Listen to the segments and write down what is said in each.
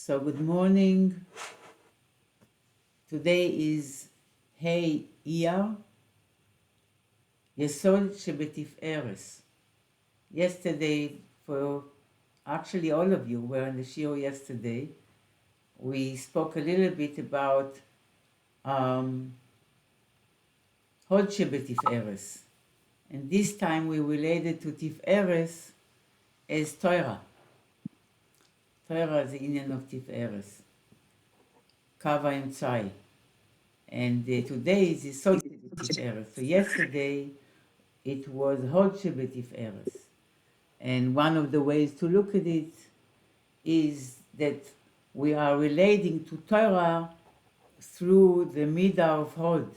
So good morning. Today is Iyar, Yesod Shebetif'eres. Yesterday, for actually all of you were in the shiur yesterday, we spoke a little bit about Hod Shebetif'eres. And this time we related to Tif'eres as Torah. Torah is the inyan of Tif'eres. Kava Emtzai. And today is Yesod Shebetif'eres. So yesterday it was Hod Shebetif'eres. And one of the ways to look at it is that we are relating to Torah through the midah of Hod.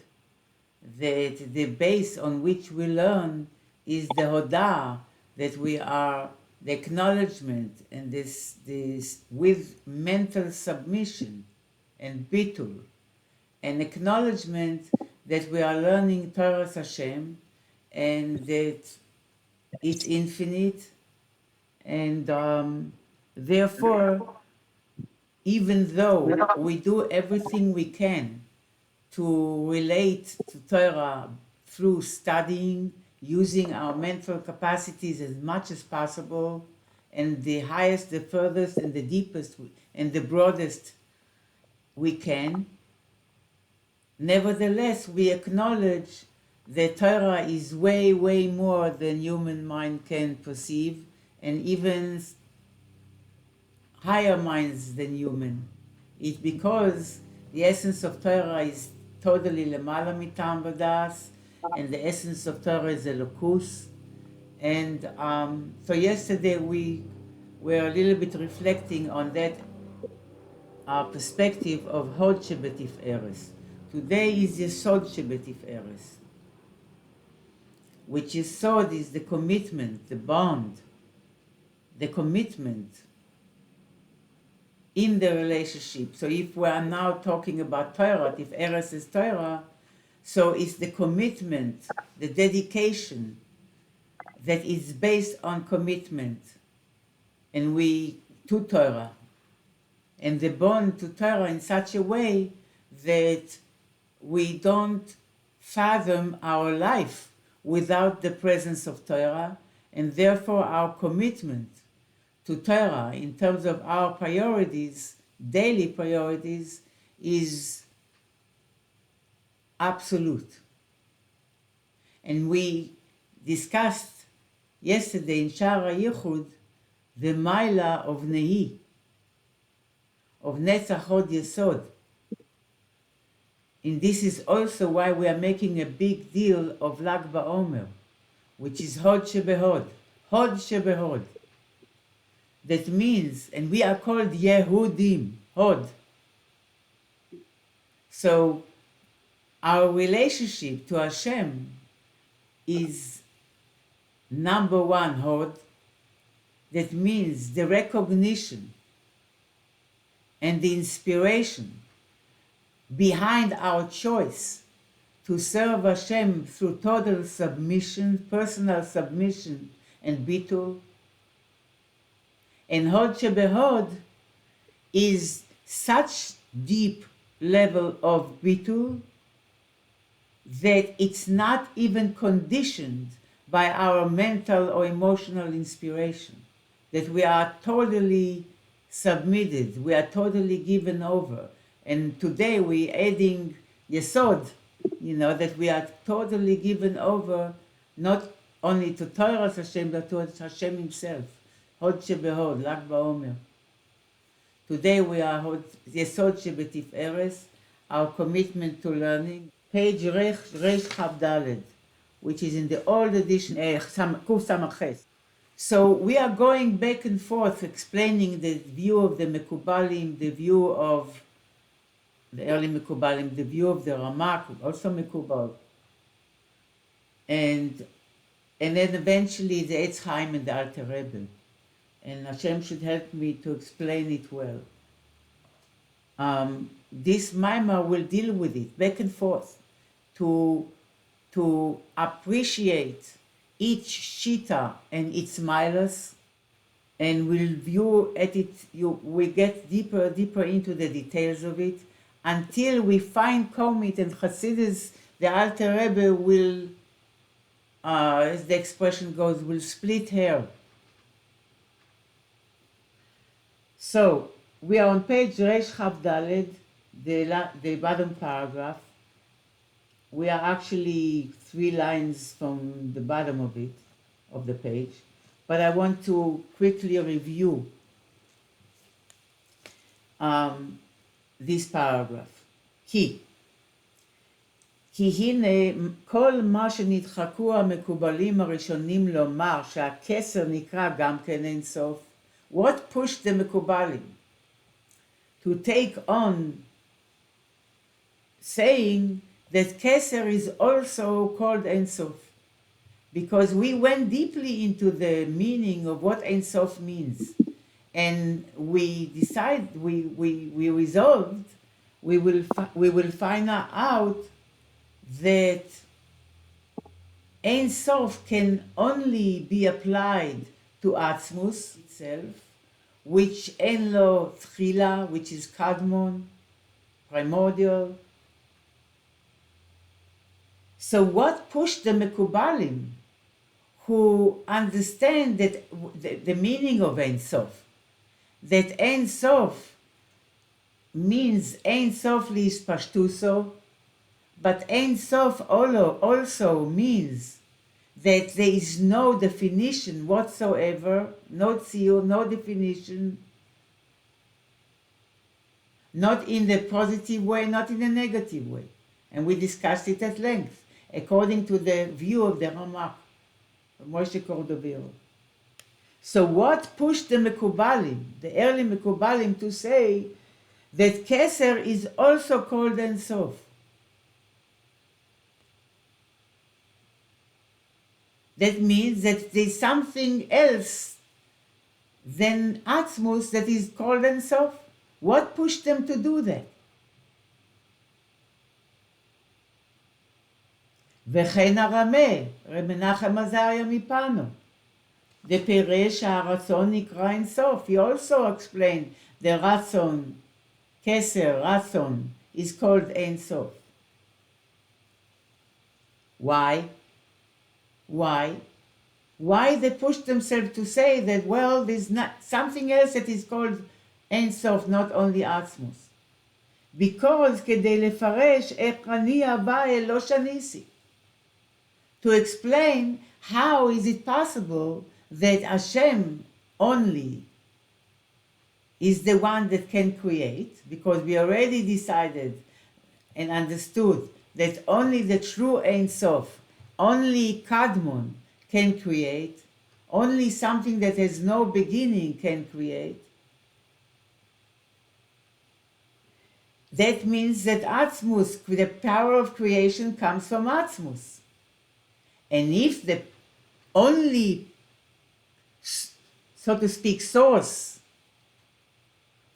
That the base on which we learn is the Hodah, that we are the acknowledgement and this with mental submission and bitul, an acknowledgement that we are learning Torah Hashem and that it's infinite, and therefore, even though we do everything we can to relate to Torah through studying, using our mental capacities as much as possible, and the highest, the furthest, and the deepest, and the broadest we can, nevertheless, we acknowledge that Torah is way, way more than human mind can perceive, and even higher minds than human. It's because the essence of Torah is totally lemala mitam v'das, and the essence of Torah is elokus. And so yesterday we were a little bit reflecting on that perspective of Hod Shebetif'eres. Today is Yesod Shebetif'eres, which Yesod is the commitment, the bond, the commitment in the relationship. So if we are now talking about Torah, if Eres is Torah, so it's the commitment, the dedication that is based on commitment, and we to Torah, and the bond to Torah in such a way that we don't fathom our life without the presence of Torah, and therefore our commitment to Torah in terms of our priorities, daily priorities, is absolute. And we discussed yesterday in Shara Yichud the Maila of Nehi, of Netzach Hod Yesod. And this is also why we are making a big deal of Lag BaOmer, which is Hod Shebehod, Hod Shebehod. That means, and we are called Yehudim, Hod. So our relationship to Hashem is number one, Hod. That means the recognition and the inspiration behind our choice to serve Hashem through total submission, personal submission and bitul. And Hod Shebehod is such deep level of bitul that it's not even conditioned by our mental or emotional inspiration, that we are totally submitted, we are totally given over. And today we're adding Yesod, that we are totally given over, not only to Torah Hashem, but to Hashem himself. Hod Shebehod, Lag BaOmer. Today we are Yesod Shebetif'eres, our commitment to learning. Page Resh Chav Daled, which is in the old edition, Kuf Samech Ches. So we are going back and forth explaining the view of the Mekubalim, the view of the early Mekubalim, the view of the Ramak, also Mekubal. And then eventually the Eitz Chaim and the Alter Rebbe. And Hashem should help me to explain it well. This Maimar will deal with it back and forth to appreciate each shita and its milas, and we'll view at it, we get deeper into the details of it, until we find Komit and Hasidus, the Alter Rebbe will, as the expression goes, will split hair. So, we are on page Resh Chav Daled, the bottom paragraph. We are actually 3 lines from the bottom of it, of the page, but I want to quickly review this paragraph. כי הנה כל מה שנדחקו המקובלים הראשונים לומר שהקסר נקרא גם כן אין סוף. What pushed the מקובלים to take on saying that Kesser is also called Ein Sof? Because we went deeply into the meaning of what Ein Sof means, and we resolved we will find out that Ein Sof can only be applied to Atzmus itself, which en lo tchila, which is Kadmon, primordial. So what pushed the Mekubalim, who understand that the meaning of Ein Sof, that Ein Sof means Ein Sof lis pashtuso, but Ein Sof also means that there is no definition whatsoever, no tziyur, no definition, not in the positive way, not in the negative way. And we discussed it at length, according to the view of the Ramak, Moshe Cordovero. So what pushed the Mekubalim, the early Mekubalim, to say that Kesser is also called Ein Sof? That means that there's something else than Atzmus that is called Ein Sof. What pushed them to do that? וכן הרמה, רב מנחם עזריה מפנו, דפירש שהרצון נקרא אין סוף. He also explained the רצון, Kesser, רצון, is called Ein Sof. Why? Why they push themselves to say that, well, there's not something else that is called Ein Sof, not only Atzmus? Because כדי לפרש איך אני הוויה לא שניסי. To explain how is it possible that Hashem only is the one that can create, because we already decided and understood that only the true Ein Sof, only Kadmon can create, only something that has no beginning can create. That means that Atzmus, the power of creation, comes from Atzmus. And if the only, so to speak, source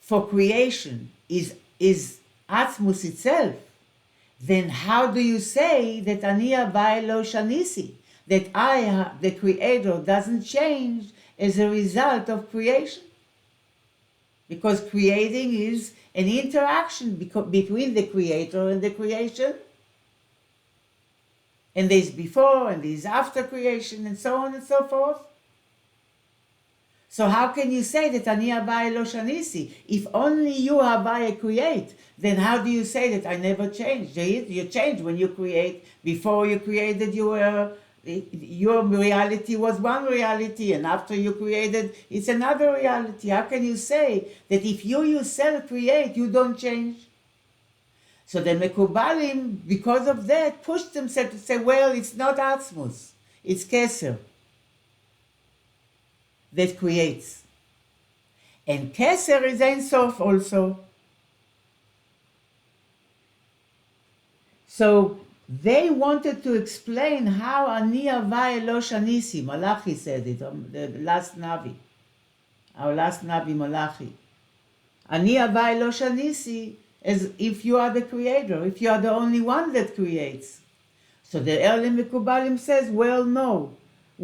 for creation is Atzmus itself, then how do you say that Ani Havai Lo Shanisi, that I, the creator, doesn't change as a result of creation? Because creating is an interaction between the creator and the creation, and there's before and there's after creation, and so on and so forth. So how can you say that Ani Havai Lo Shanisi? If only you Havai create, then how do you say that I never changed? You change when you create. Before you created, your reality was one reality, and after you created, it's another reality. How can you say that if you yourself create, you don't change? So the Mekubalim, because of that, pushed themselves to say, well, it's not Atzmus, it's Kesser that creates. And Kesser is Ein Sof also. So they wanted to explain how Ani Havai Lo Shanisi, Malachi said it, the last Navi, our last Navi Malachi. Ani Havai Lo Shanisi, as if you are the creator, if you are the only one that creates. So the early Mekubalim says, well, no,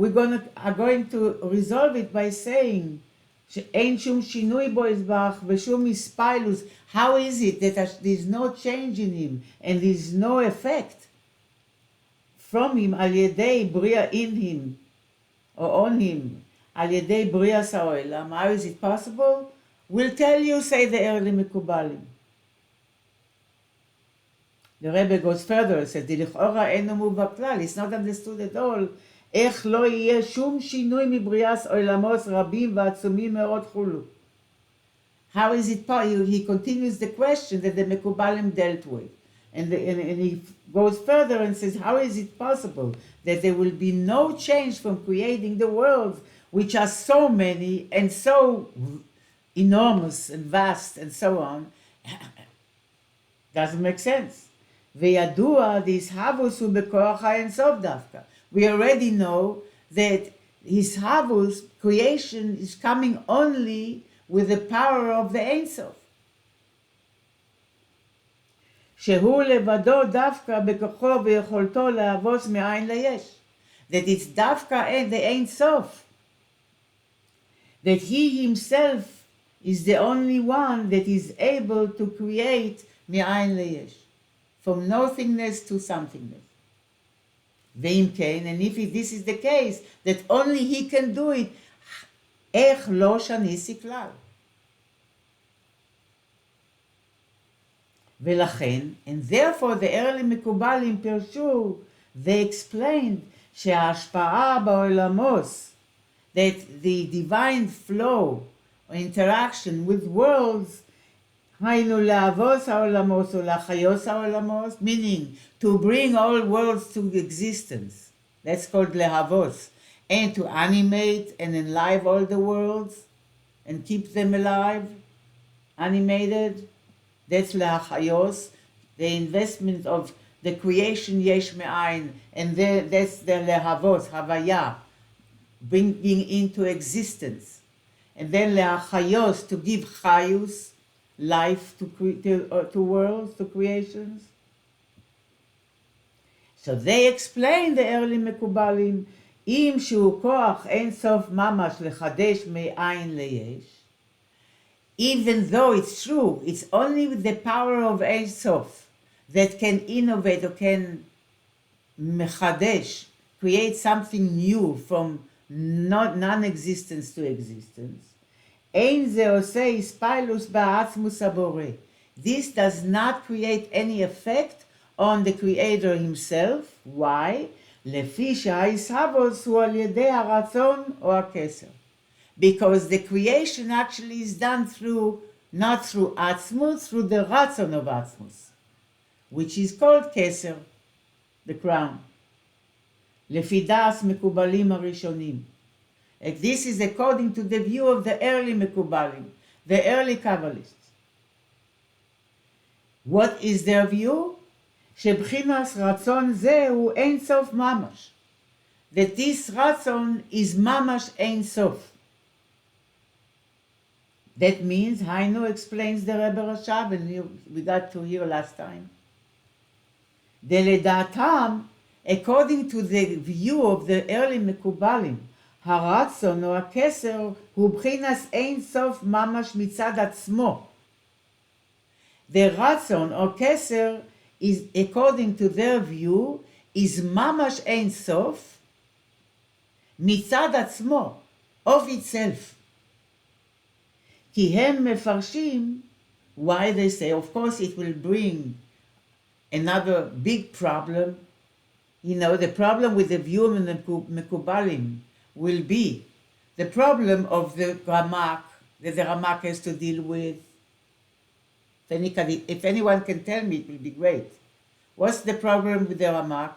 are going to resolve it by saying שאין שום שינוי בו יזבח ושום הספיילוס. How is it that there's no change in him and there's no effect from him על ידי בריאה in him or on him על ידי בריאת העולם? How is it possible? We'll tell you, say the early מקובלים. The Rebbe goes further, says, לכאורה אינו מובן כלל, it's not understood at all, איך לא יהיה שום שינוי מבריאת עולמות רבים ועצומים מאוד חולו. How is it possible? He continues the question that the Mekubalim dealt with. And he goes further and says, how is it possible that there will be no change from creating the worlds, which are so many and so enormous and vast and so on? Doesn't make sense. וידוע דהסהבוס הוא בכוח האינסוף דווקא. We already know that his havus, creation, is coming only with the power of the Ein Sof. שהוא לבדו דווקא בכוחו ויכולתו להבוס מאין ליש. That it's דווקא the Ein Sof. That he himself is the only one that is able to create מאין ליש. From nothingness to somethingness. ואם כן, and if this is the case, that only he can do it, איך לא שניסי כלל. ולכן, and therefore the early מקובלים פירשו, they explained שההשפעה בעולמות, that the divine flow or interaction with worlds, היינו להבוס העולמות או להחיוס העולמות, meaning to bring all worlds to existence, that's called להבוס, and to animate and enliven all the worlds and keep them alive, animated, that's להחיוס, the investment of the creation יש מאין, and that's the להבוס, הוויה, bringing into existence, and then להחיוס, to give chayus, life to worlds, to creations. So they explain the early מקובלים, אם שהוא כוח אין סוף ממש לחדש מאין ליש, even though it's true, it's only with the power of Ein Sof that can innovate or can מחדש, create something new from non-existence to existence. אין זה עושה הספיילוס בעצמוס הבורא. This does not create any effect on the creator himself. Why? לפי שההסהבוס הוא על ידי הרצון או הקסר. Because the creation actually is done through, not through עצמות, through the רצון of עצמות, which is called Kesser, the crown. לפי דעת מקובלים הראשונים. And this is according to the view of the early Mekubalim, the early Kabbalists. What is their view? שבחינס רצון זה הוא אין סוף ממש. That this רצון is ממש אין סוף. That means, Hainu explains the Rebbe Rashab, and we got to hear last time. דלדעתם, according to the view of the early מקובלים, הרצון או הקסר הוא בחינס אין סוף ממש מצד עצמו. The רצון or kesser is, according to their view, is ממש אין סוף מצד עצמו, of itself. כי הם מפרשים, why they say, of course it will bring another big problem. You know, the problem with the view of the Mekubalim will be the problem of the Ramak, that the Ramak has to deal with. If anyone can tell me, it will be great. What's the problem with the Ramak?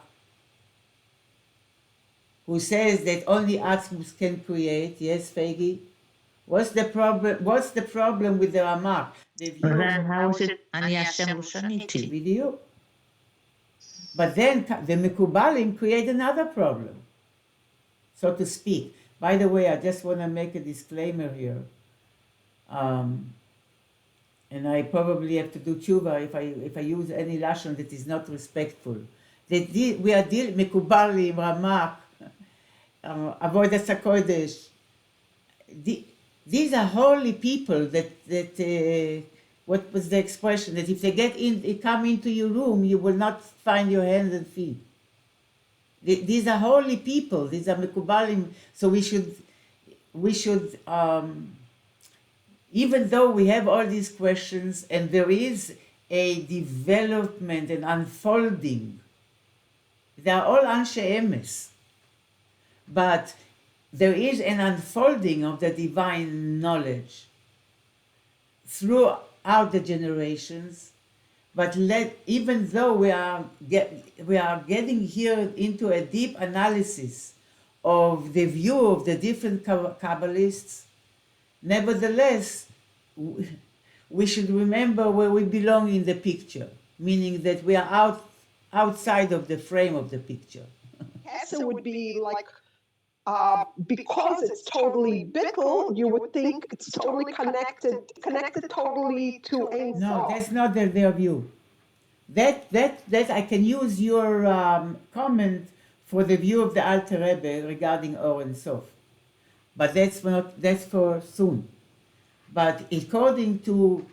Who says that only Atzmus can create? Yes, Fegi? What's the problem with the Ramak? The view then how is it אני השם ושניתי? video. But then the Mekubalim create another problem, so to speak. By the way, I just want to make a disclaimer here. And I probably have to do tshuva if I use any lashon that is not respectful. We are dealing Mekubalim, Ramak, Avodas HaKodesh. these are holy people that what was the expression? That if they come into your room, you will not find your hands and feet. These are holy people. These are mekubalim. So we should, even though we have all these questions and there is a development and unfolding, they are all anshe emes, but there is an unfolding of the divine knowledge throughout the generations. But even though we are getting here into a deep analysis of the view of the different Kabbalists, nevertheless, we should remember where we belong in the picture, meaning that we are outside of the frame of the picture. Kesser would be like, because it's totally bittul, you would think it's totally connected totally to Ein Sof. No, that's not their view. That I can use your comment for the view of the Alter Rebbe regarding Or and Sof, but that's for soon. But according to,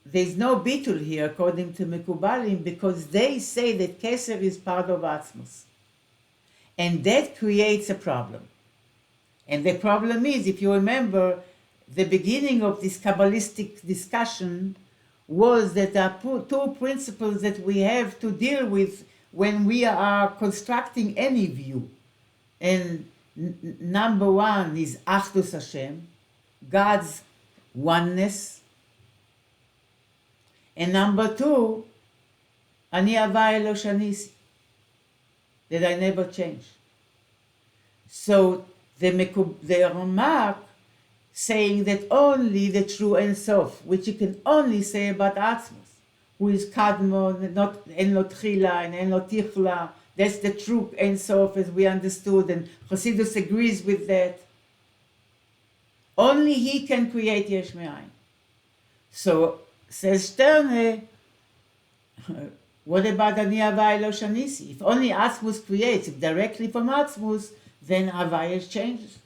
there's no bitul here according to Mekubalim, because they say that Kesser is part of Atzmos. And that creates a problem. And the problem is, if you remember, the beginning of this Kabbalistic discussion was that there are two principles that we have to deal with when we are constructing any view. And number one is Achdus Hashem, God's oneness. And number two, Ani Havai Lo Shanisi, that I never change. So the remark saying that only the true Ein Sof, which you can only say about Atzmos, who is Kadmon, not En Lo Tchila and En Lo Tichla, that's the true Ein Sof as we understood, and Chassidus agrees with that. Only he can create Yesh Me'ayin. So, says Sterne, what about Ani Havai Lo Shanisi? If only Atzmos creates, if directly from Atzmos, then Havai changes.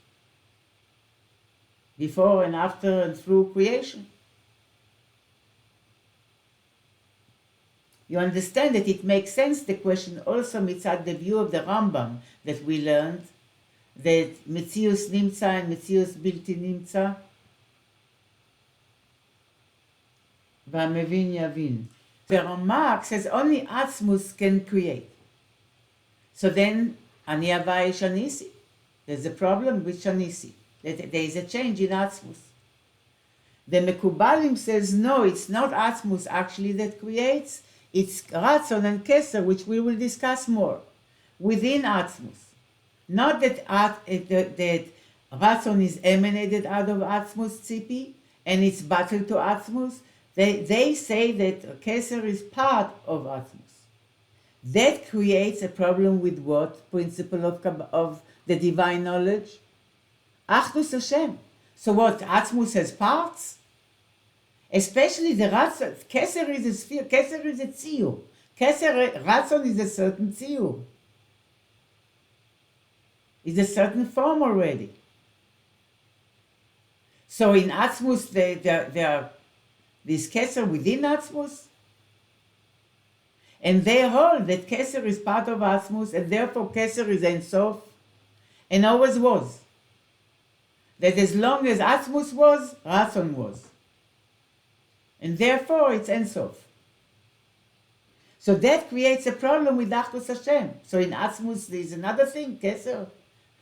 Before and after and through creation. You understand that it makes sense, the question also mitzad the view of the Rambam that we learned, that Metzius Nimtza and Metzius Bilti Nimtza, V'hamevin Yavin. The Ramak says only Atzmus can create. So then, Ani Havai Shanisi. There's a problem with Shanisi. That there is a change in Atzmus. The Mekubalim says, no, it's not Atzmus actually that creates, it's Ratzon and Kesser, which we will discuss more, within Atzmus. Not that Ratzon is emanated out of Atzmus Tzipi, and it's battled to Atzmus. They say that Kesser is part of Atzmus. That creates a problem with what? Principle of the divine knowledge? Achdus Hashem. So what? Atzmus has parts? Especially the Ratzon. Kesser is a sphere. Kesser is a tziyur. Ratzon is a certain tziyur. It's a certain form already. So in Atzmus, there are this Kesser within Atzmus. And they hold that Kesser is part of Atzmus, and therefore Kesser is Ein Sof, and always was. That as long as Atzmus was, Ratzon was. And therefore it's Ein Sof. So that creates a problem with Achdus Hashem. So in Atzmus there is another thing, Kesser.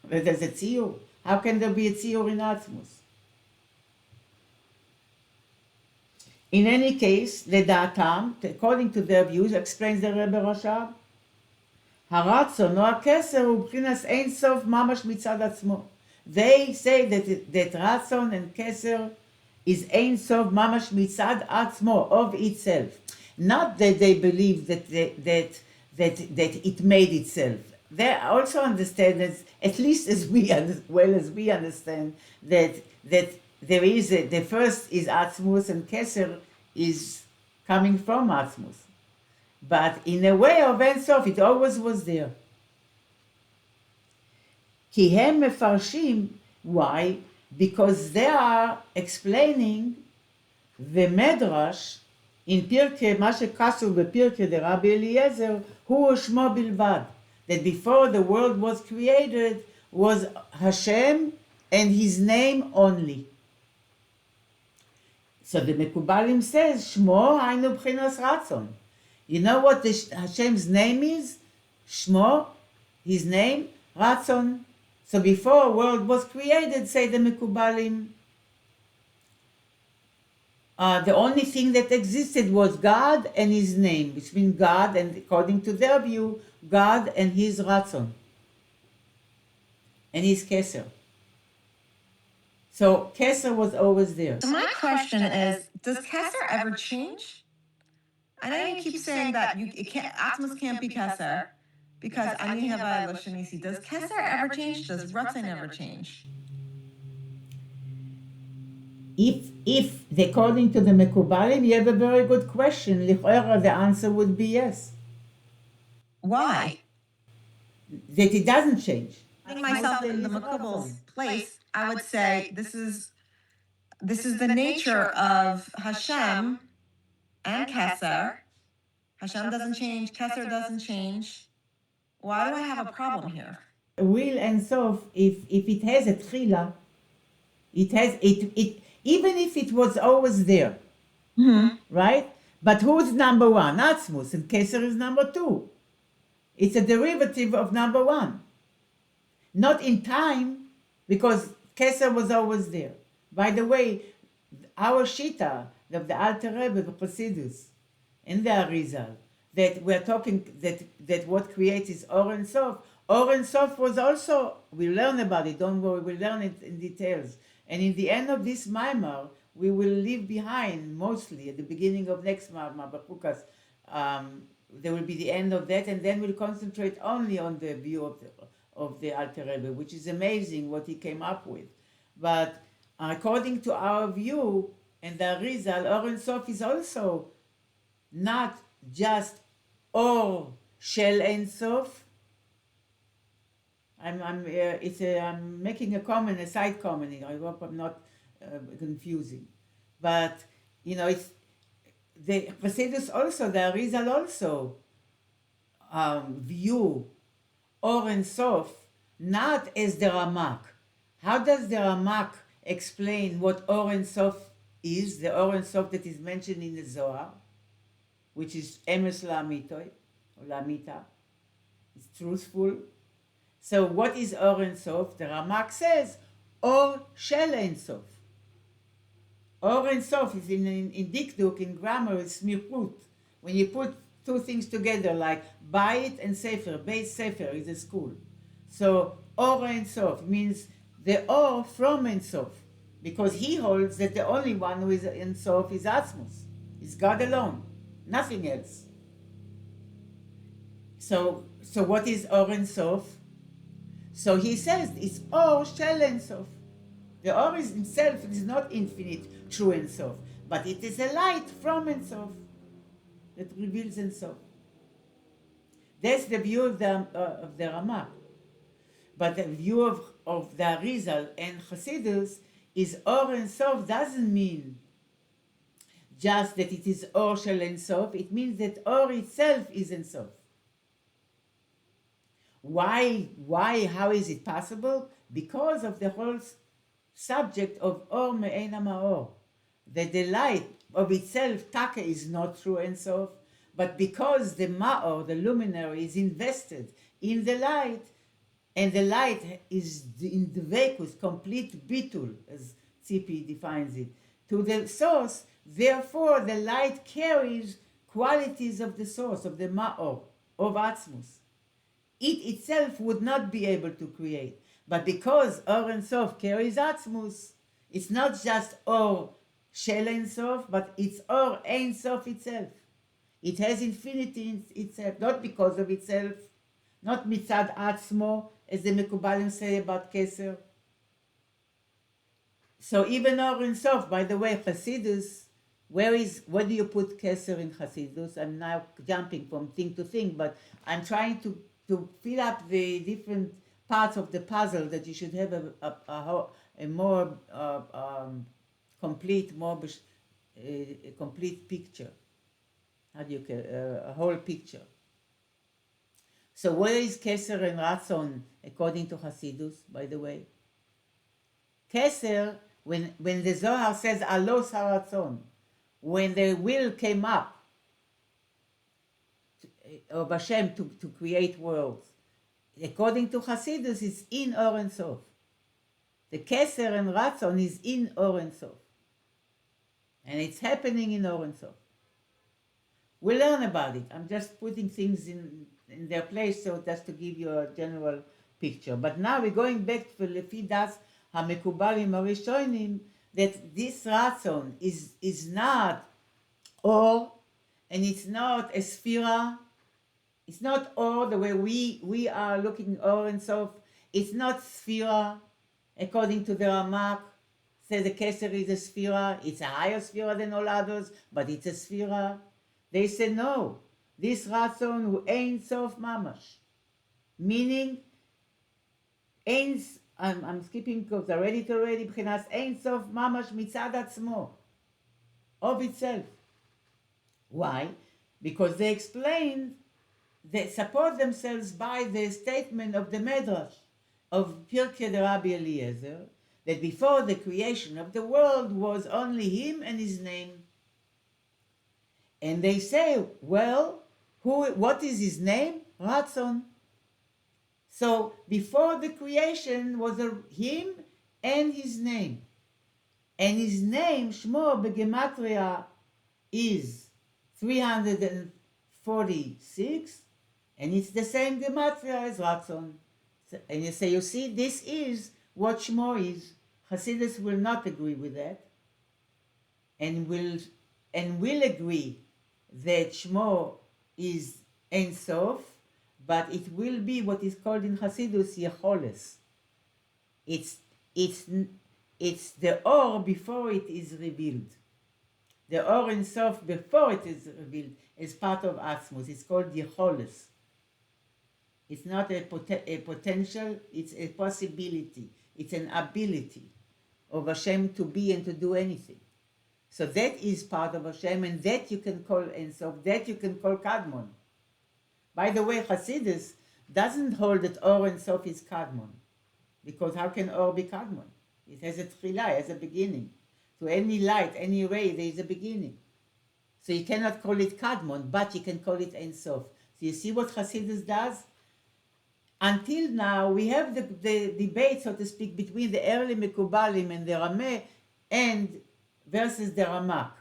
There's a tziyur. How can there be a tziyur in Atzmus? In any case, לדעתם, according to their views, explains the Rebbe Rashab, הרצון או הקסר הוא מבחינת אין סוף ממש מצד עצמו. They say that Ratzon and Kesser is Ein Sof mamash mitzad atzmo, of itself. Not that they believe that it made itself. They also understand, at least as well as we understand, that there is the first is Atzmus and Kesser is coming from Atzmus. But in a way of Ein Sof, it always was there. כי הם מפרשים, why? because they are explaining the Medrash in פרקי, מה שכתוב בפרקי דרבי אליעזר, הוא שמו בלבד. That before the world was created was Hashem and his name only. So the Mekubalim says, Shmo haynu b'chinas ratzon. You know what Hashem's name is? Shmo, his name, ratzon. So before world was created, say the Mekubalim, the only thing that existed was God and his name, which means God, and according to their view, God and his ratzon, and his Kesser. So Kesser was always there. So my question is, does Kesser ever change? I know you keep saying that Atmos can't be Kesser because Ani Havai Loshanisi. Does Kesser ever change? Does Ratzon ever change? If according to the Mekubalim, you have a very good question. L'chora, the answer would be yes. Why? That it doesn't change. Putting myself in the Mekubal's place, I would say this is the nature of Hashem and Kesser. Hashem doesn't change, Kesser doesn't change. Why do I have a problem here? Real and Sof, if it has a tchila, it has it even if it was always there, right? But who's number one? Atzmus, and Kesser is number two. It's a derivative of number one. Not in time, because Kesser was always there. By the way, our Shita of the Alter Rebbe, the Chassidus, and the Arizal, that we're talking that what creates is Or and Sof. Or and Sof was also, we learn about it, don't worry, we'll learn it in details. And in the end of this Maimar, we will leave behind, mostly at the beginning of next Maimar, Bachukas, there will be the end of that, and then we'll concentrate only on the view of the Alter Rebbe, which is amazing what he came up with. But according to our view, and the Arizal, Or and Sof is also not just Or Shel Ein Sof. I'm making a comment, a side comment. I hope I'm not confusing, but it's the Chassidus also, the Arizal also view Or and Sof not as the Ramak. How does the Ramak explain what Or and Sof is? The Or and Sof that is mentioned in the Zohar, which is Emes La'amitoy or La'amita. It's truthful. So what is Or and Sof? The Ramak says Or Shel Ein Sof. Or and Sof is in Dikduk, in grammar, is smirkut. When you put two things together, like Bayit and Sefer, Beit Sefer is a school. So Or and Sof means the Or from Ein Sof, because he holds that the only one who is Ein Sof is Atzmos, is God alone, nothing else. So what is Or and Sof? So he says it's Or Shel Ein Sof. The Or is himself is not infinite, true Ein Sof, but it is a light from Ein Sof that reveals Ein Sof. That's the view of the Ramak. But the view of the Arizal and Chassidus is Or Ein Sof doesn't mean just that it is Or Shel Ein Sof. It means that Or itself is Ein Sof. Why? How is it possible? Because of the whole subject of Or מעין המאור. That the light of itself, Taka, is not true Ein Sof, but because the Maor, the luminary, is invested in the light, and the light is in the vacuum, complete bitul, as Tzipi defines it, to the source, therefore the light carries qualities of the source, of the Maor, of Atzmus. It itself would not be able to create. But because Or and Sof carries Atzmus, it's not just Or Shel Ein Sof, but it's Or Ein Sof itself. It has infinity in itself, not because of itself, not mitzad Atzmo, as the Mekubalim say about Kesser. So even Or and Sof, by the way, Chassidus, where do you put Kesser in Chassidus? I'm now jumping from thing to thing, but I'm trying to fill up the different parts of the puzzle that you should have a a more complete, a complete picture. How do you call a whole picture? So where is Kesser and Ratzon according to Hasidus, by the way? Kesser, when the Zohar says Alos HaRatzon, when the will came up of Hashem to create worlds, according to Hasidus, it's in Or Ein Sof. The Kesser and Ratzon is in Or Ein Sof. And it's happening in Or Ein Sof. We'll learn about it. I'm just putting things in their place so just to give you a general picture. But now we're going back to לפי דעת המקובלים הראשונים, that this Ratzon is not Or, and it's not a Sphira. It's not Or the way we are looking Or and Sof. It's not Sphira, according to the Ramak. Say the Kesser is a Sphira. It's a higher Sphira than all others, but it's a Sphira. They say no. This Ratzon hu Ein Sof Mamash. Meaning, I'm skipping because I read it already, בחינת Ein Sof Mamash מצד עצמו, of itself. Why? Because they explain, they support themselves by the statement of the Medrash of Pirkei de Rabbi Eliezer, that before the creation of the world was only him and his name. And they say, well, what is his name? Ratzon. So before the creation was him and his name. And his name, Shmo begematria, is 346, and it's the same gematria as Ratzon. And you say, you see, this is what Shmo is. Hasidus will not agree with that, and will agree that Shmo is Ein Sof, but it will be what is called in Hasidus Yecholes. It's the Or before it is revealed. The Or Ein Sof before it is revealed is part of Atzmut. It's called Yecholes. It's not a potential, it's a possibility. It's an ability of Hashem to be and to do anything. So that is part of Hashem, and that you can call Ein Sof, that you can call Kadmon. By the way, Hasidus doesn't hold that Or Ein Sof is Kadmon, because how can Or be Kadmon? It has a tchila, it has a beginning. To any light, any ray, there is a beginning. So you cannot call it Kadmon, but you can call it Ein Sof. So you see what Hasidus does? Until now, we have the debate, so to speak, between the early Mekubalim and the Rameh and versus the Ramak.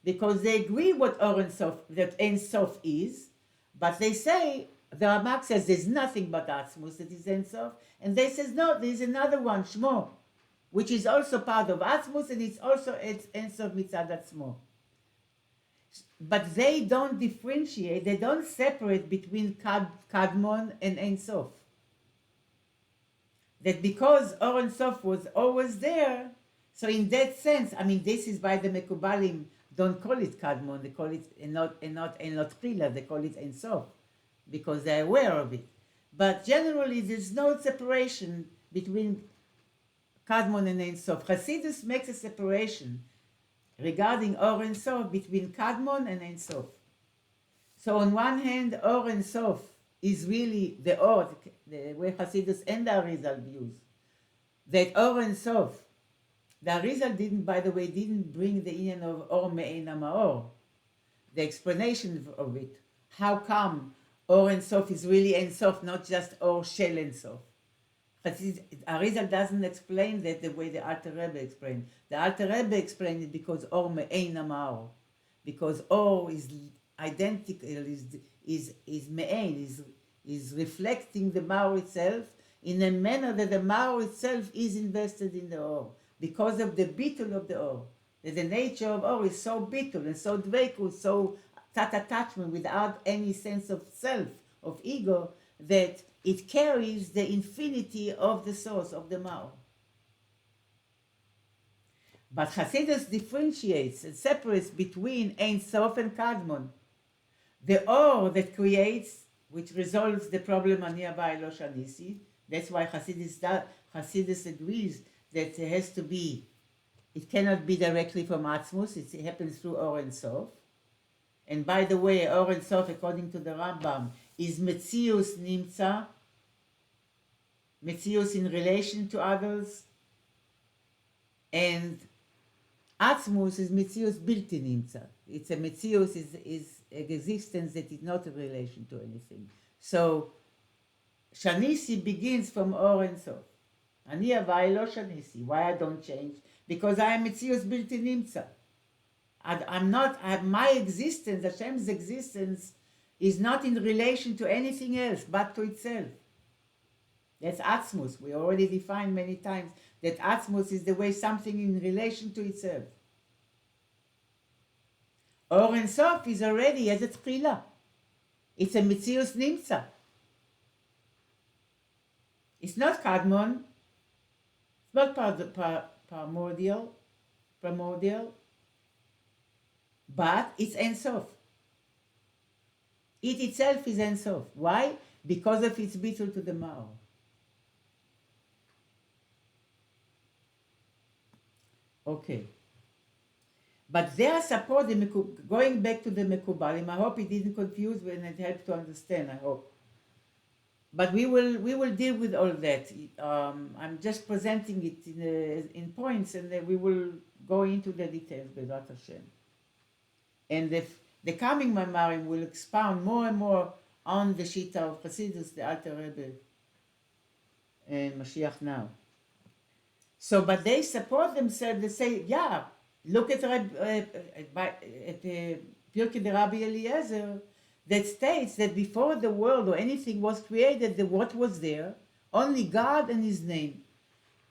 Because they agree what Or Ein Sof, that Ein Sof is, but they say, the Ramak says there's nothing but Atzmut that is Ein Sof, and they says no, there's another one, Shmo, which is also part of Atzmut, and it's also Ein Sof mitzad Atzmo. But they don't differentiate, they don't separate between Kadmon and Ein Sof. That because Or Ein Sof was always there, so in that sense, I mean, this is why the Mekubalim don't call it Kadmon, they call it not Tchila, they call it Ein Sof, because they're aware of it. But generally, there's no separation between Kadmon and Ein Sof. Hasidus makes a separation regarding Or Ein Sof between Kadmon and Ein Sof. So on one hand, Or Ein Sof is really the Or, the way Hasidus and the Arizal views, that Or Ein Sof, the Arizal didn't bring the inyan of Or Me'ein HaMaor, the explanation of it. How come Or Ein Sof is really Ein Sof, not just Or Shel Ein Sof? Arizal doesn't explain that the way the Alter Rebbe explained. The Alter Rebbe explained it because Or Me'ein HaMaor, because Or is identical, is Me'ein, is reflecting the Maor itself in a manner that the Maor itself is invested in the Or, because of the Bitul of the Or. That the nature of Or is so Bitul and so Dveikus, so attachment without any sense of self, of ego, that it carries the infinity of the source of the Maor. But Hasidus differentiates and separates between Ein Sof and Kadmon. The Or that creates, which resolves the problem Ani Aba Elo Shanisi. That's why Hasidus agrees that it has to be, it cannot be directly from Atzmus, it happens through Or and Sof. And by the way, Or and Sof, according to the Rambam, is Metzius Nimtza, Metzius in relation to others, and Atzmus is Metzius Bilti Nimtza. It's a Metzius is an existence that is not a relation to anything. So Shanisi begins from Or and Sof. Ani avai lo Shanisi. Why I don't change? Because I am Metzius Bilti Nimtza. I'm not, my existence, Hashem's existence, is not in relation to anything else but to itself. That's Atzmus. We already defined many times that Atzmus is the way something in relation to itself. Or and Sof is already as a tchila. It's a Metzius Nimtza. It's not Kadmon. It's not primordial, but it's Ein Sof. It itself is Ein Sof. Why? Because of its bitul to the Maor. Okay. But they are supporting, going back to the Mekubalim, I hope it didn't confuse and it helped to understand, I hope. But we will deal with all that. I'm just presenting it in points, and then we will go into the details, Bezrat Hashem. And the coming Mamarim will expound more and more on the Shita of Chassidus, the Alter Rebbe, and Mashiach now. So, but they support themselves. They say, yeah, look at Pirkei de Rabbi Eliezer, that states that before the world or anything was created, what was there? Only God and His name.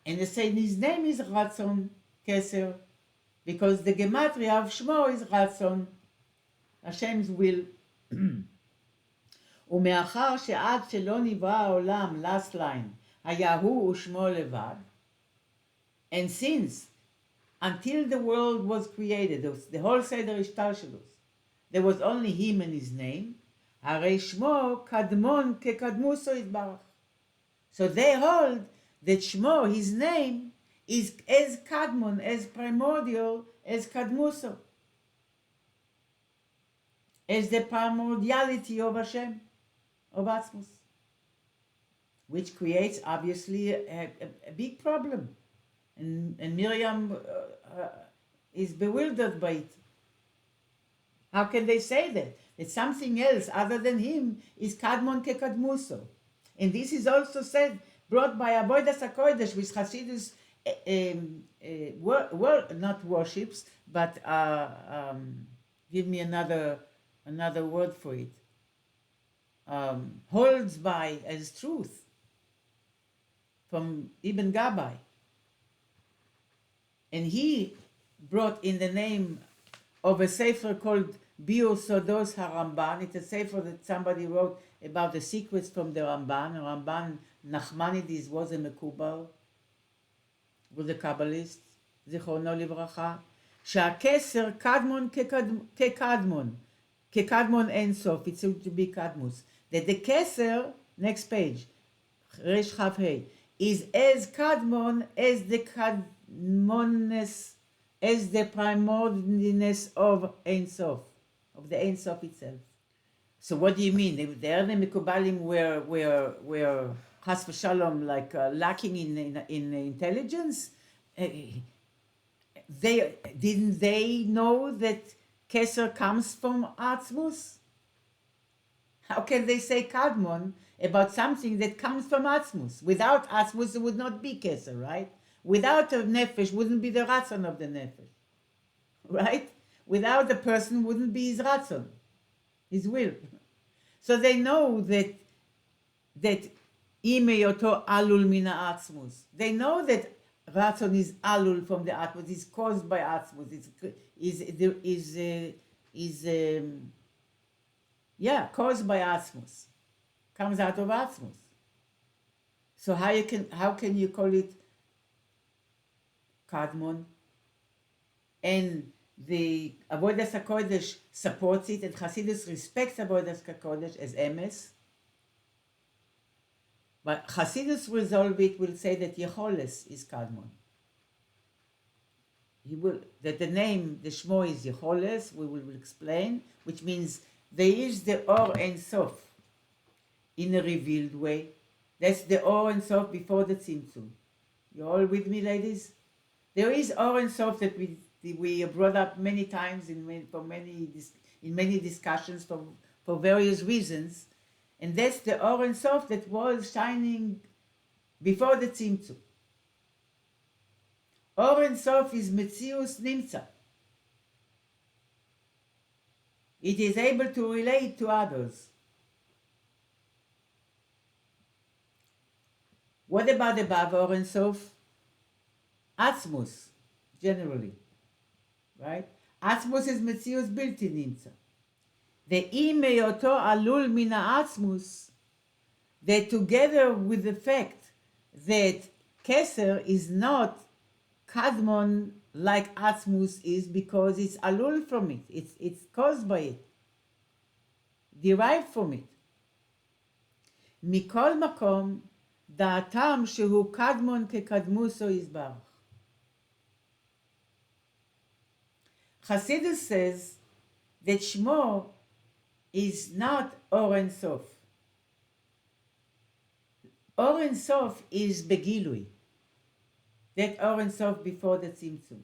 And they say His name is Ratzon, Kesser, because the gematria of Shmo is Ratzon, Hashem's will. ומאחר שעד שלא נברא העולם, last line, היה הוא ושמו לבד, and since, until the world was created, the whole Seder Ishtalshelus, there was only Him and His name, הרי שמו קדמון כקדמוסו יתברך. So they hold that Shmo, His name, is as Kadmon, as primordial, as Kadmuso, as the primordiality of Hashem, of Atzmos, which creates obviously a big problem. And Miriam is bewildered by it. How can they say that? That something else other than Him is Kadmon Kekadmuso. And this is also said, brought by Avodas HaKodesh, which Hasidus not worships, but give me another word for it. Holds by as truth from Ibn Gabbai. And he brought in the name of a sefer called Biur Sodos HaRamban. It's a sefer that somebody wrote about the secrets from the Ramban. Ramban Nachmanides was a Mekubal, was a Kabbalist, Zichrono Livracha. שהקסר קדמון כקדמון אין סוף, it should be Kadmus. That the Kesser, next page, Resh Chav Hei, is as Kadmon as the Kadmonness, as the primordialness of Ein Sof, of the Ein Sof itself. So what do you mean? The early Mekubalim were Chas v'Shalom, like lacking in intelligence? Didn't they know that Kesser comes from Atzmus? How can they say Kadmon about something that comes from Atzmus? Without Atzmus, it would not be Kesser, right? Without a nefesh, wouldn't be the ratzon of the nefesh, right? Without the person, wouldn't be his ratzon, his will. So they know that imeyoto alul mina Atzmus. They know that ratzon is alul from the Atzmus, is caused by Atzmus, caused by Atzmus, comes out of Atzmus. So how can you call it Kadmon? And the Avodas HaKodesh supports it, and Hasidus respects Avodas HaKodesh as emes. But Hasidus resolve it, will say that Yecholes is Kadmon. that the name, the Shmo is Yeholes, we will explain, which means there is the Or Ein Sof in a revealed way. That's the Or Ein Sof before the Tzimtzum. You all with me, ladies? There is Or Ein Sof that we brought up many times in many discussions for various reasons, and that's the Or Ein Sof that was shining before the Tzimtzum. Or Ein Sof is Metzius Nimtza. It is able to relate to others. What about above Or Ein Sof? Atzmus, generally, right? Atzmus is Metzius Bilti Nimtza. The imeyoto alul min ha'atzmus, that together with the fact that Kesser is not Kadmon like Atzmus is, because it's alul from it. It's caused by it, derived from it. Mikol makom, da'atam shehu Kadmon kekadmuso yizbarach. Chassidus says that Shmo is not Or Ein Sof. Or Ein Sof is Begilui. That Or Ein Sof before the Tzimtzum.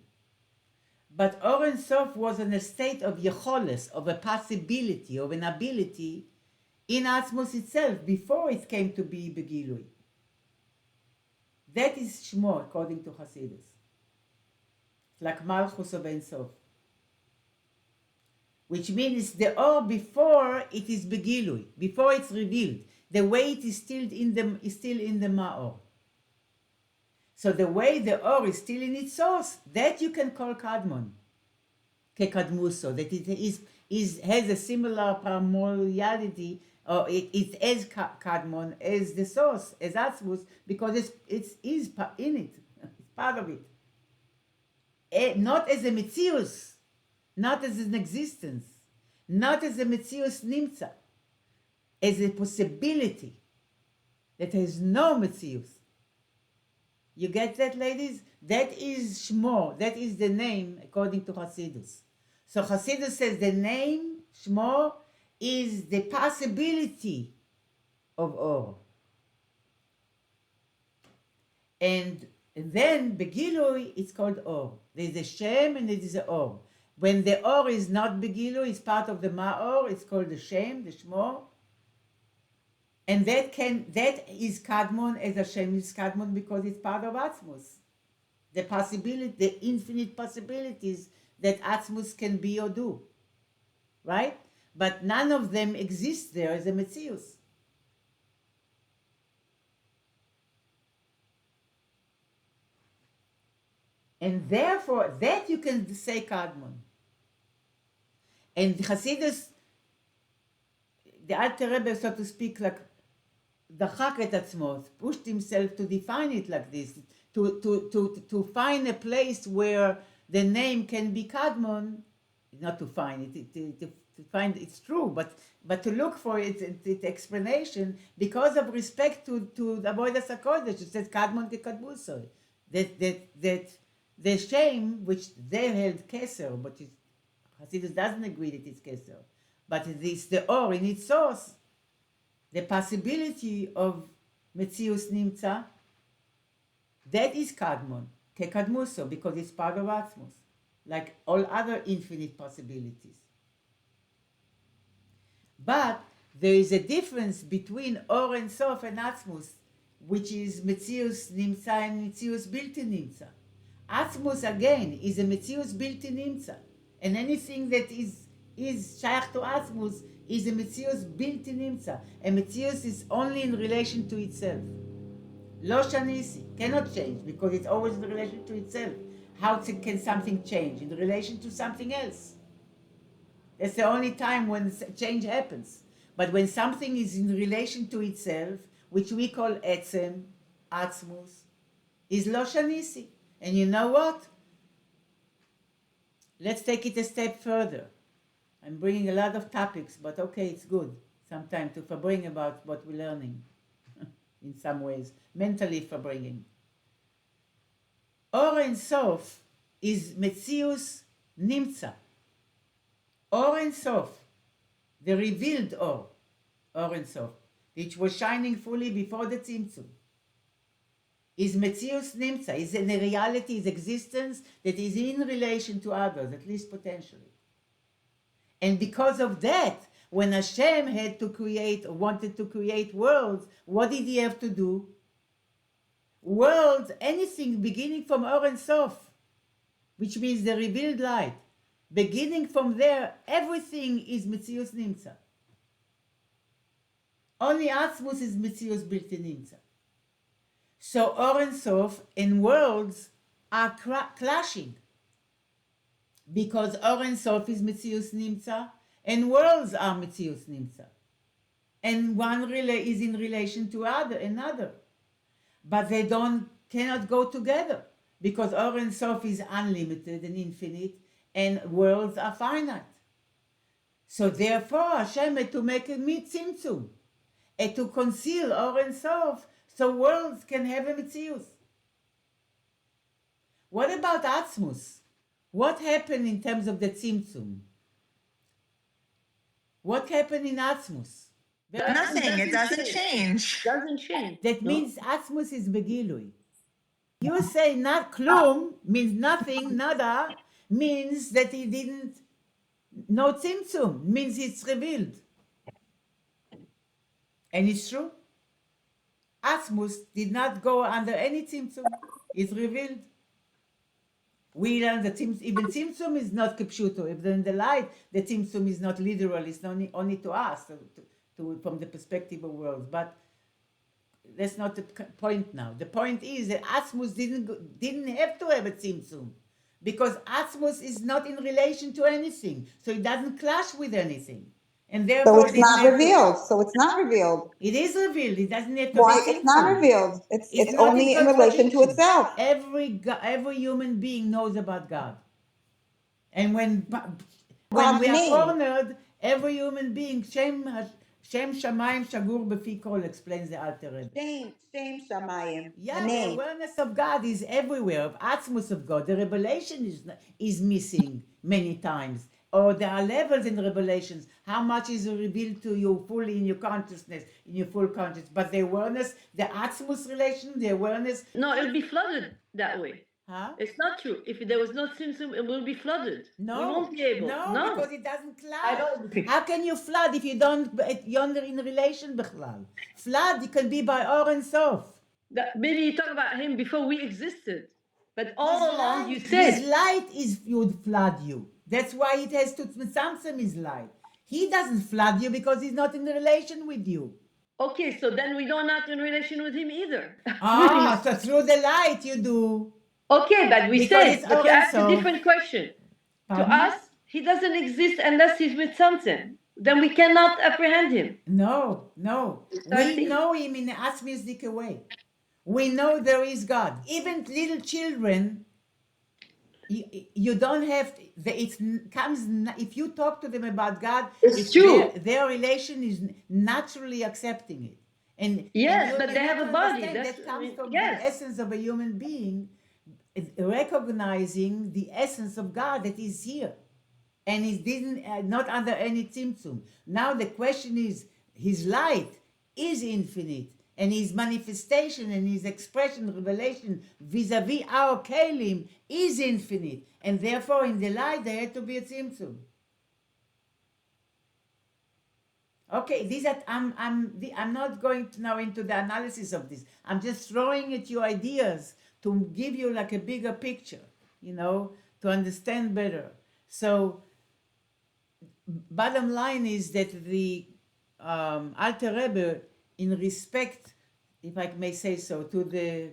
But Or Ein Sof was in a state of Yecholes, of a possibility, of an ability in Atzmos itself, before it came to be Begilui. That is Shmo, according to Hasidus. Like Malchus of Ein Sof. Which means the Or before it is Begilui, before it's revealed. The way it is still in the Maor. So the way the Or is still in its source, that you can call Kadmon, Kekadmuso, that it has a similar primordiality, or it is as Kadmon as the source, as Atzmus, because it is in it, it's part of it. Not as a Metzius, not as an existence, not as a Metzius Nimtza, as a possibility that has no Metzius. You get that, ladies? That is Shmo, that is the name according to Hasidus. So Hasidus says the name Shmo is the possibility of Or. And then Begilui, it's called Or. There's a Shem and there is a Or. When the Or is not Begilui, it's part of the Maor, it's called the Shem, the Shmo. And that is Kadmon, as Hashem is Kadmon, because it's part of Atzmus. The possibility, the infinite possibilities that Atzmus can be or do. Right? But none of them exist there as a Metzius. And therefore, that you can say Kadmon. And Hasidus, the Alter Rebbe, so to speak, like דחק את עצמו, pushed himself to define it like this, to find a place where the name can be Kadmon, not to find it, to find it's true, but to look for its explanation because of respect to the Avodas HaKodesh. It says Kadmon kekadmuso. That the shame, which they held Kesser, but Hasidus doesn't agree that it's Kesser, but it's the Or in its source. The possibility of Metzius Nimtza, that is Kadmon, Kekadmuso, because it's part of Atzmos, like all other infinite possibilities. But there is a difference between Or and Sof and Atzmos, which is Metzius Nimtza and Metzius Bilti Nimtza. Atzmos, again, is a Metzius Bilti Nimtza, and anything that is Shaykh to Atzmos is a Metzius Bilti Nimtza. A Metzius is only in relation to itself. Lo Shanisi, cannot change, because it's always in relation to itself. How can something change? In relation to something else. That's the only time when change happens. But when something is in relation to itself, which we call Etzem, Atzmus, is Lo Shanisi. And you know what? Let's take it a step further. I'm bringing a lot of topics, but okay, it's good sometimes to bring about what we're learning in some ways, mentally bringing. Or Ein Sof is Metzius Nimtza. Or Ein Sof, the revealed Or Ein Sof, which was shining fully before the Tzimtzum, is Metzius Nimtza, is in the reality, is existence that is in relation to others, at least potentially. And because of that, when Hashem had to create or wanted to create worlds, what did he have to do? Worlds, anything beginning from Or Ein Sof, which means the revealed light. Beginning from there, everything is Metzius Nimtza. Only Atzmut is Metzius Bilti Nimtza. So Or Ein Sof and worlds are clashing. Because Or Ein Sof is Metzius Nimtza and worlds are Metzius Nimtza. And one is in relation to another. But they cannot go together. Because Or Ein Sof is unlimited and infinite, and worlds are finite. So therefore, Hashem had to make a tzimtzum, and to conceal Or Ein Sof, so worlds can have a mitzius. What about Atzmus? What happened in terms of the tzimtzum? What happened in Atzmus? Nothing. It doesn't change. Doesn't change. That means Atzmus is begilui. You say not klum means nothing, nada, means that he didn't, no tzimtzum, means it's revealed. And it's true. Atzmus did not go under any tzimtzum. It's revealed. We learn that even tzimtzum is not kipshuto. If in the light, the tzimtzum is not literal. It's only to us, from the perspective of worlds. But that's not the point now. The point is that Atzmus didn't have to have a tzimtzum, because Atzmus is not in relation to anything, so it doesn't clash with anything, and therefore So it's not revealed. So it's not revealed. It is revealed. It doesn't have to Why be it's not revealed? It's not only in relation to contradiction. itself. Every human being knows about God, and when Well, we me. are cornered, every human being, Shem Shamayim Shagur Befi Kol, explains the Alter Rebbe. Same Shamayim. Yeah, The the name. awareness of God is everywhere, of Atzmus of God. The revelation is missing many times. Or there are levels in revelations. How much is revealed to you fully in your consciousness, in your full consciousness. But the awareness, the Atzmus relation, the awareness... No, it'll be flooded that way. Huh? It's not true. If there was no tzimtzum, it will be flooded. No, we won't be able. No, because it doesn't I clash. don't. How can you flood if you don't, you're in a relation, Bechlal? Flood, it can be by Or Ein Sof. Maybe you talk about him before we existed, but all His along light- you said his light would flood you. That's why it has to tzimtzum his light. He doesn't flood you because he's not in a relation with you. okay. So then we are not in relation with him either. So through the light you do. Okay, but we Because said, it's but you asked a also- different question. Pardon? To us, he doesn't exist unless he's with something. Then we cannot apprehend him. No. Starting- We know him in an asmistic way. We know there is God. Even little children, you don't have, if you talk to them about God, It's true. Their relation is naturally accepting it. And Yes, you but they have to a body. understand That's- that comes from yes. the essence of a human being, recognizing the essence of God that is here. And he didn't, not under any tzimtzum. Now the question is, his light is infinite, and his manifestation and his expression, revelation, vis-a-vis our kelim is infinite. And therefore in the light there had to be a tzimtzum. Okay, I'm not going now into the analysis of this. I'm just throwing at you ideas to give you like a bigger picture, to understand better. So, bottom line is that the Alter Rebbe, in respect, if I may say so, to the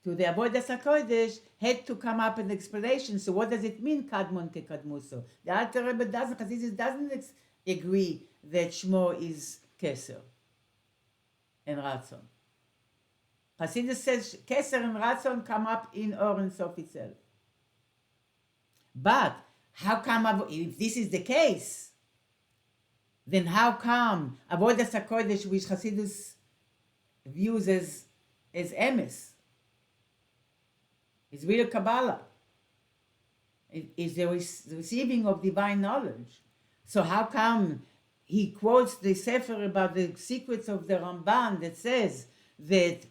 Avodas HaKodesh, had to come up with an explanation. So what does it mean, Kadmon Kekadmuso? The Alter Rebbe doesn't agree that Shmo is Kesser and Ratzon. Hasidus says Kesser and Ratzon come up in Or Ein Sof itself. But how come, if this is the case, then how come Avodas HaKodesh, which Hasidus views as emes, is real Kabbalah, is the receiving of divine knowledge. So how come he quotes the Sefer about the secrets of the Ramban that says that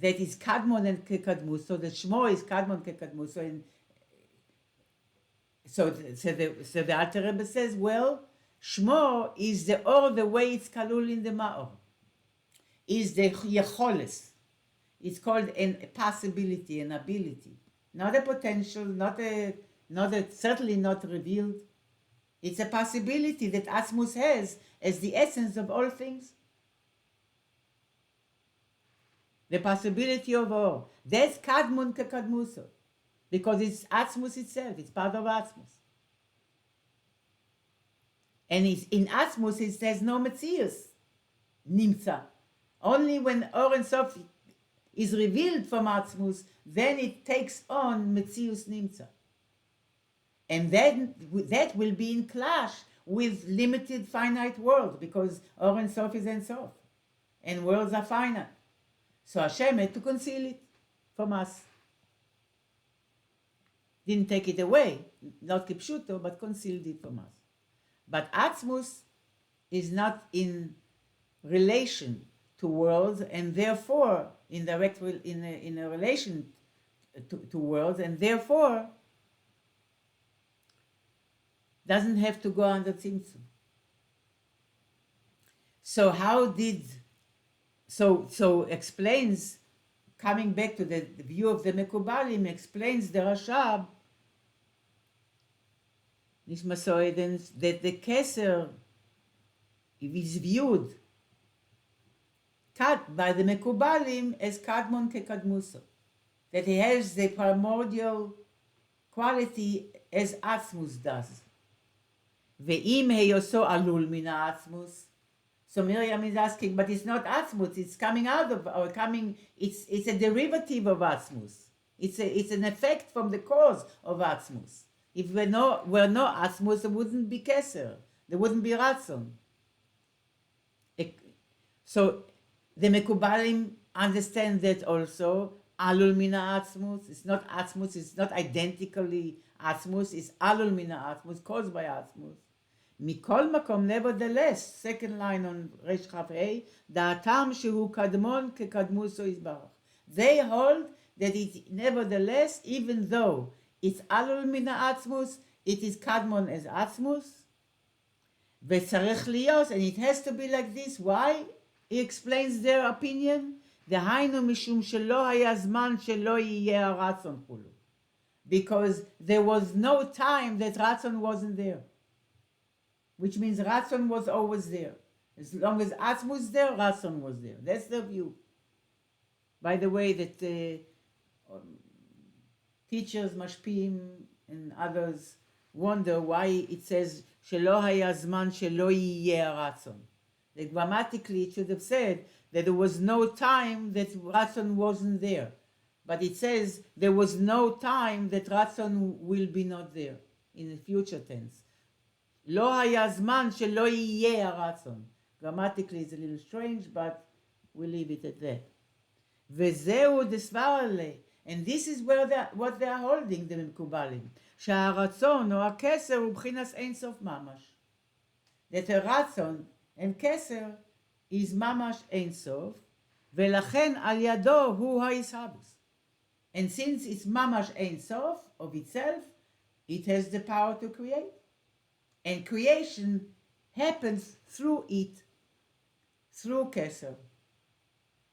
is Kadmon and Kekadmus, so the Shmo is Kadmon Kekadmus. So the Alter Rebbe says, well, Shmo is the way it's kalul in the Maor, is the Yecholes. It's called a possibility, an ability, not a potential, certainly not revealed. It's a possibility that Asmus has as the essence of all things. The possibility of all. That's Kadmon Kekadmuso, because it's Asmus itself, it's part of Asmus. And in Asmus it says no Metzius, Nimtza. Only when Or and Sof is revealed from Asmus, then it takes on Metzius Nimtza. And then that will be in clash with limited finite world, because Or and Sof is Ein Sof, and worlds are finite. So Hashem had to conceal it from us. Didn't take it away, not kipshuto, but concealed it from us. But Atzmus is not in relation to worlds, and therefore in a relation to worlds, and therefore doesn't have to go under Tzimtzum. So explains, coming back to the view of the Mekubalim, explains the Rashab, Nishmasoidens, that the Kesser is viewed by the Mekubalim as Kadmon Kekadmuso, that he has the primordial quality as Atzmus does. Ve'im heyoso alul mina Atzmus. So Miriam is asking, but it's not Atzmus, it's coming out of, or coming, it's a derivative of Atzmus. It's an effect from the cause of Atzmus. If were no Atzmus, there wouldn't be Kesser, there wouldn't be Ratzon. So the Mekubalim understand that also, Alul mina Atzmus, it's not Atzmus, it's not identically Atzmus, it's Alul mina Atzmus, caused by Atzmus. Mikol makom, nevertheless, second line on Resh Chaf Hey, da'atam shehu kadmon kekadmuso yisbarach. They hold that it nevertheless, even though it's alul mina atzmus, it is kadmon as atzmus. V'tzarech liyos, and it has to be like this. Why? He explains their opinion. Dehainu mishum shelo haya zman shelo yiyeh ratzon kulu. Because there was no time that ratzon wasn't there. Which means Ratzon was always there. As long as Atzmus was there, Ratzon was there. That's their view. By the way, that teachers, mashpim, and others wonder why it says Shelo haya zman shelo yiyeh Ratzon. That grammatically it should have said that there was no time that Ratzon wasn't there. But it says there was no time that Ratzon will be not there in the future tense. לא היה זמן שלא יהיה הרצון. Grammatically it's a little strange, but we'll leave it at that. וזהו דסבר עלי. And this is what they are holding, the מקובלים. שהרצון או הקסר הוא בחינס אין סוף ממש. That הרצון and קסר is ממש אין סוף, ולכן על ידו הוא הישהבוס. And since it's ממש אין סוף of itself, it has the power to create. And creation happens through it, through Kesser.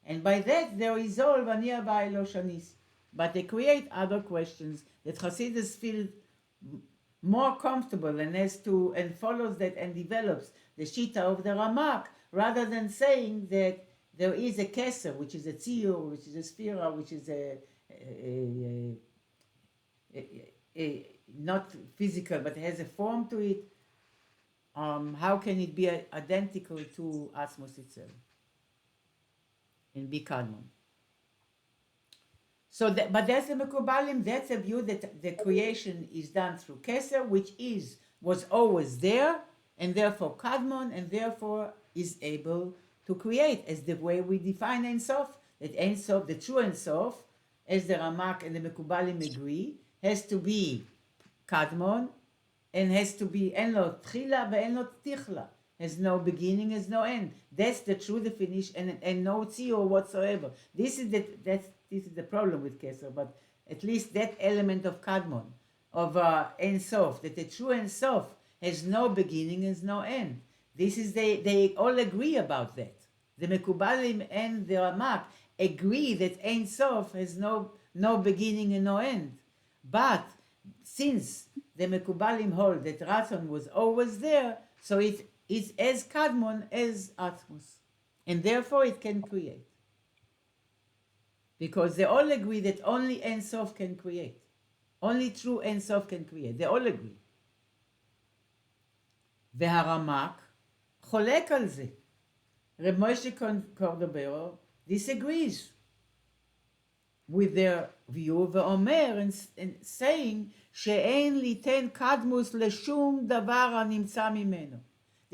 And by that they resolve Ania Ba'elo Shanis. But they create other questions that Hasidus feel more comfortable and follows that and develops the Shita of the Ramak, rather than saying that there is a Kesser, which is a Tziyur, which is a Sphira, which is a not physical, but has a form to it. How can it be identical to Asmos itself and be Kadmon? But that's the Mekubalim, that's a view that the creation is done through Kesser, which was always there, and therefore Kadmon, and therefore is able to create, as the way we define Ein Sof, that Ein Sof, the true Ein Sof, as the Ramak and the Mekubalim agree, has to be קדמון, and has to be, אין לו תחילה ואין לו תיכלה. Has no beginning, has no end. That's the true definition, and no tzio whatsoever. This is the problem with Kesser, but at least that element of Kadmon, of Ein Sof, that the true Ein Sof has no beginning, has no end. This is they all agree about that. The Mekubalim and the Ramak agree that Ein Sof has no beginning and no end. But since the Mekubalim hold that Ratzon was always there, so it is as Kadmon as Atmos. And therefore it can create. Because they all agree that only Ein Sof can create. Only true Ein Sof can create. They all agree. והרמק חולק על זה. רב מוישה קורדוברו disagrees with their view ואומר and saying שאין ליתן קדמוס לשום דבר הנמצא ממנו.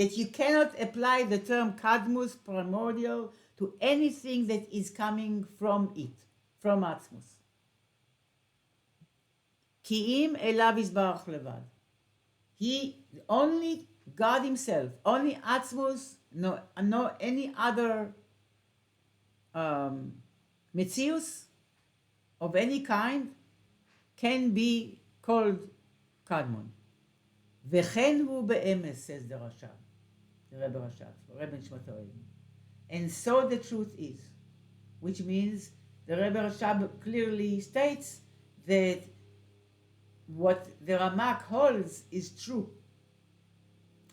That you cannot apply the term קדמוס, primordial, to anything that is coming from it, from עצמוס. כי אם אליו יזברך לבד. He, only God himself, only עצמוס, no any other metzius of any kind can be called קדמון. וכן הוא באמס, says the Rashab, the Rebbe Rashab, Rebbe Nishmat Oel. And so the truth is, which means the Rebbe Rashab clearly states that what the Ramak holds is true,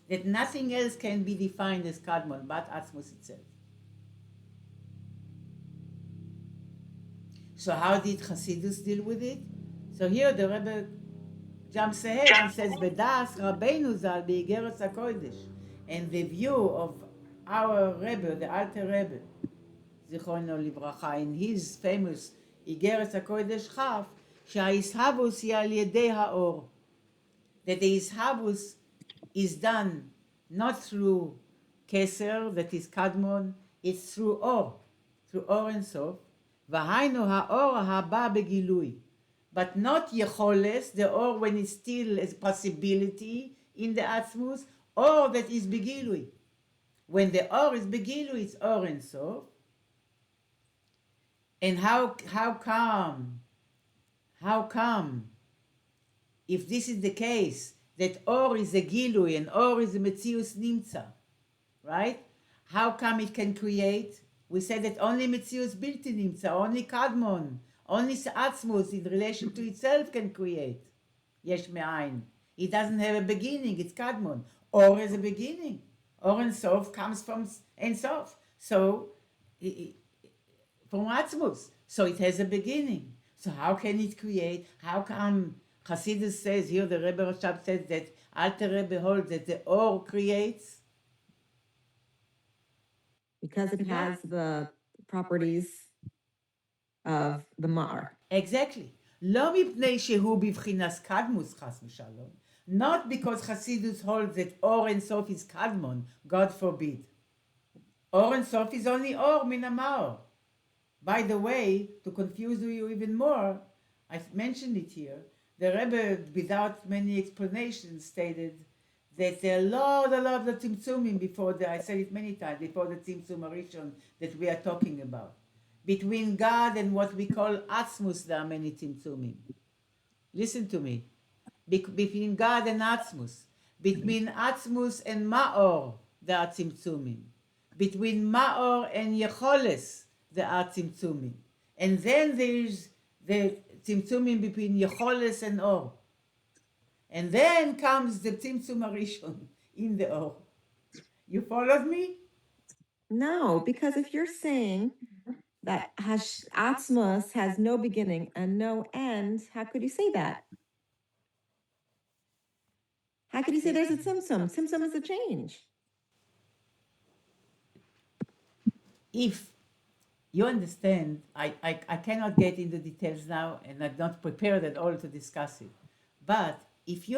that nothing else can be defined as Kadmon but Atzmos itself. So how did Hasidus deal with it? So here the Rebbe jumps ahead and says, "Bedas Rabbeinu Zal beIgeres HaKodesh," and the view of our Rebbe, the Alter Rebbe, Zichrono Livracha, in his famous Igeres HaKodesh Chaf, שהאיסהבוס היא על ידי האור. That the ishabus is done not through Kesser, that is Kadmon, it's through Or Ein Sof. והיינו האור הבא בגילוי. But not יכולת, the Or when it's still a possibility in the Atzmus, or that is בגילוי. When the Or is בגילוי, it's Or Ein Sof. And how come, if this is the case, that Or is a Gilui and Or is a Metzius Nimtza, right? How come it can create? We said that only Metzius Bilti Nimtza, only Kadmon, only Atzmos in relation to itself can create. Yesh Me'ain. It doesn't have a beginning, it's Kadmon. Or is a beginning. Or Ein Sof comes from Ein Sof. So, from Atzmos. So it has a beginning. So how can it create? How come Hasidus says here, the Rebbe Rashab says that Alter Rebbe holds that the Or creates? Because it has the properties of the Mar. Exactly. לא מפני שהוא בבחינס קדמוס חס ושלום. Not because Hasidus holds that Or Ein Sof is Kadmon, God forbid. Or Ein Sof is only Or min המאור. By the way, to confuse you even more, I mentioned it here, the Rebbe, without many explanations, stated that there are a lot of tzimtzumim I said it many times, before the tzimtzum Arishon that we are talking about. Between God and what we call Atzmus, there are many tzimtzumim. Listen to me. Between God and Atzmus. Between Atzmus and Maor, there are tzimtzumim. Between Maor and Yecholes, there are tzimtzumim. And then there is the tzimtzumim between Yecholes and Or. And then comes the tzimtzum Arishon in the Or. You followed me? No, because if you're saying that Atzmos has no beginning and no end, how could you say that? How could you say there's a tzimtzum? Tzimtzum is a change. If you understand, I cannot get into details now, and I'm not prepared at all to discuss it. But if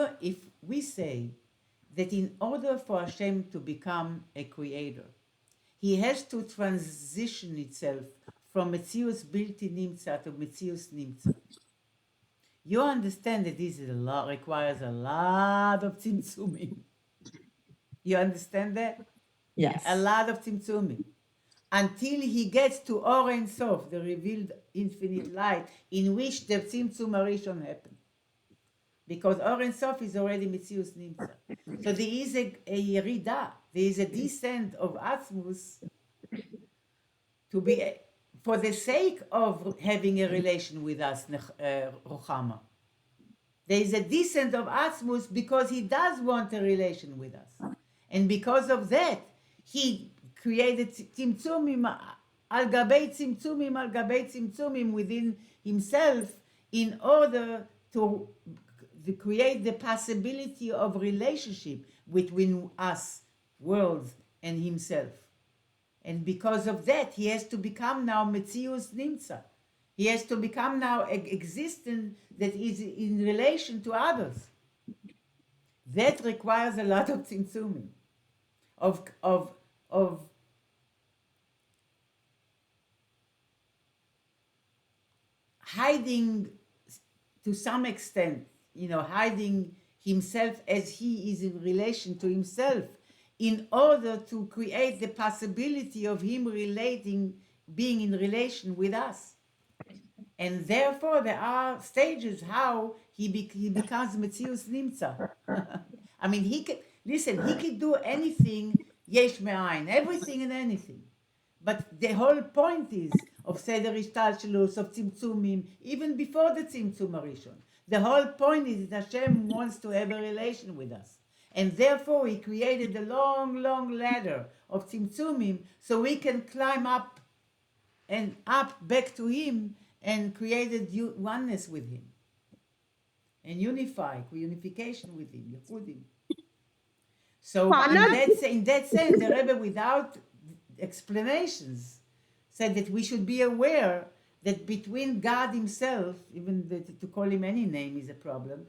we say that in order for Hashem to become a creator, he has to transition itself from Metzius Bilti Nimtza to Metzius Nimtza. You understand that this is requires a lot of tzimtzumim. You understand that? Yes. A lot of tzimtzumim. Until he gets to Or Ein Sof, the revealed infinite light, in which the tzimtzum harishon happened. Because Or Ein Sof is already Metzius Nimtza. So there is a yerida, there is a descent of Atzmus to be, for the sake of having a relation with us, Rochama. There is a descent of Atzmus because he does want a relation with us. And because of that, he created tzimtzumim al gabei tzimtzumim within himself in order to create the possibility of relationship between us, worlds, and himself. And because of that, he has to become now Metzius Nimtza. He has to become now an existence that is in relation to others. That requires a lot of tzimtzumim, of hiding to some extent, hiding himself as he is in relation to himself, in order to create the possibility of him being in relation with us. And therefore, there are stages how he becomes Metzius Nimtza. I mean, he could do anything, yesh me'ayin, everything and anything. But the whole point is of Seder Ishtalshelus, of Tzimtzumim, even before the Tzimtzum Harishon. The whole point is that Hashem wants to have a relation with us. And therefore, he created a long, long ladder of Tzimtzumim so we can climb up and up back to him and created oneness with him. And unification with him, Yehudim. So in that sense, the Rebbe, without explanations, said that we should be aware that between God himself, even to call him any name is a problem,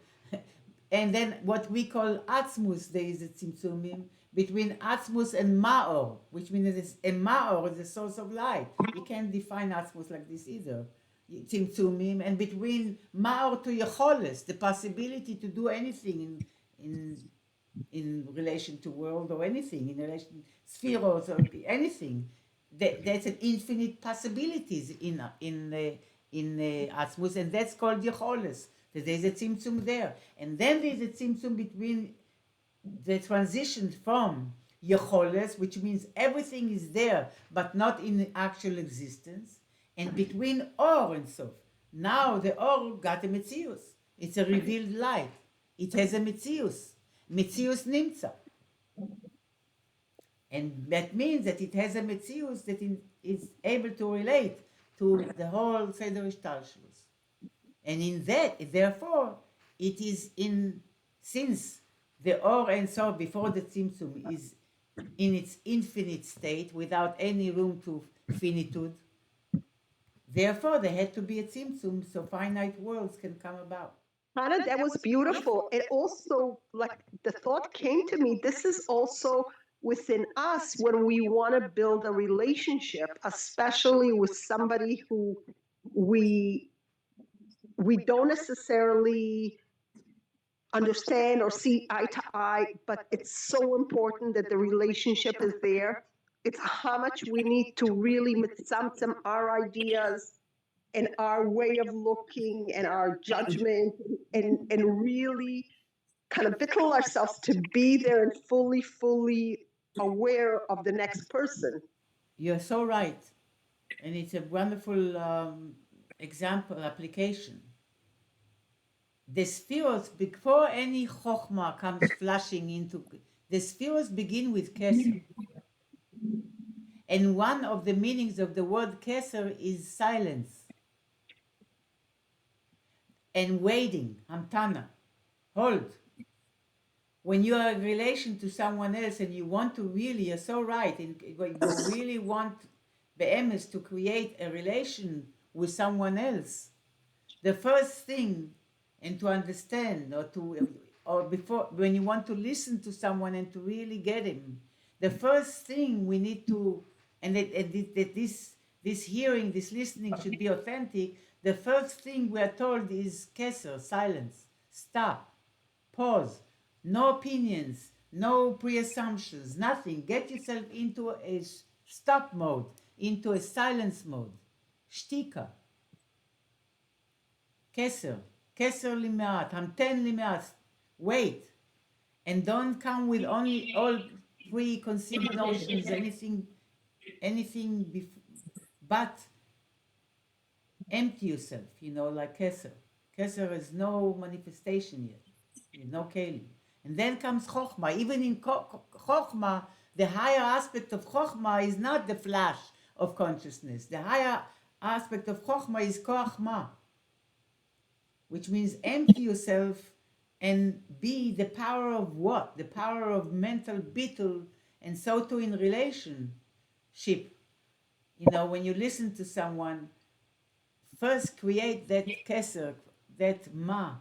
and then what we call Atzmus, there is a tzimtzumim, between Atzmus and Maor, which means a Maor is the source of light. You can't define Atzmus like this either. Tzimtzumim, and between Maor to Yecholes, the possibility to do anything in relation to world or anything, in relation spheros or anything. That's an infinite possibilities in Atzmus, and that's called Yecholes. There's a tzimtzum there. And then there's a tzimtzum between the transition from Yecholes, which means everything is there, but not in actual existence, and between Or and Sof. Now the Or got a Metzius. It's a revealed light. It has a Metzius. Metzius Nimtza. And that means that it has a Metzius that is able to relate to the whole Seder Ishtalshelus. And in that, therefore, it is since the Or Ein Sof before the Tzimtzum is in its infinite state without any room to finitude, therefore there had to be a Tzimtzum so finite worlds can come about. Hannah, that was beautiful. And also, like, the thought came to me, this is also within us when we want to build a relationship, especially with somebody who we don't necessarily understand or see eye to eye, but it's so important that the relationship is there. It's how much we need to really mitzamtzem our ideas and our way of looking and our judgment and really kind of bittul ourselves to be there and fully aware of the next person. You're so right. And it's a wonderful example, application. The spheres, before any chokhmah comes flashing into, the spheres begin with Kesser. And one of the meanings of the word Kesser is silence. And waiting, hamtana, hold. When you are in relation to someone else and you want to really, you're so right, and you really want be'emes to create a relation with someone else, the first thing, and to understand, or before, when you want to listen to someone and to really get him, the first thing we need to, and that this hearing, this listening should be authentic. the first thing we are told is Kesser, silence, stop, pause, no opinions, no pre-assumptions, nothing. Get yourself into a stop mode, into a silence mode. Shtika. Kesser. Kesser limeat. Hamten limeat. Wait. And don't come with only all preconceived notions, anything but empty yourself, like Kesser. Kesser has no manifestation yet, no Keli. And then comes Chokhmah. Even in Chokhmah, the higher aspect of Chokhmah is not the flash of consciousness. The higher aspect of Chokhmah is Koachmah, which means empty yourself and be the power of what? The power of mental bitul, and so too in relationship. When you listen to someone, first create that Kesser, that Ma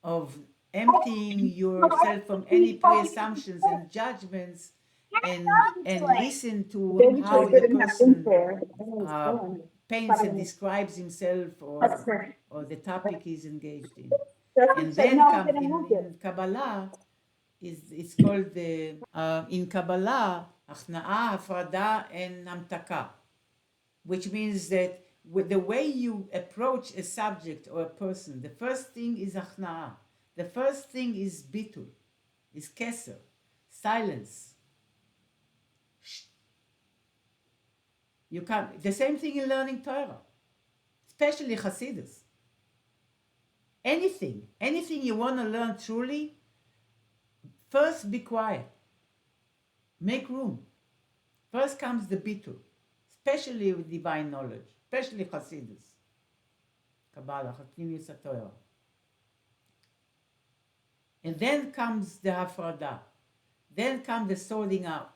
of emptying yourself from any pre-assumptions and judgments, and listen to how the person paints and describes himself, or the topic he's engaged in. And then come in Kabbalah, it's called in Kabbalah Achna'a, Hafrada, and Hamtaka, which means that with the way you approach a subject or a person, the first thing is Achna'a. The first thing is Bitul, is Kesser, silence. You can't. The same thing in learning Torah, especially Hasidus. Anything you want to learn truly, first be quiet. Make room. First comes the Bitul, especially with divine knowledge, especially Hasidus, Kabbalah, Hakimius Torah. And then comes the Hafrada. Then comes the sorting out.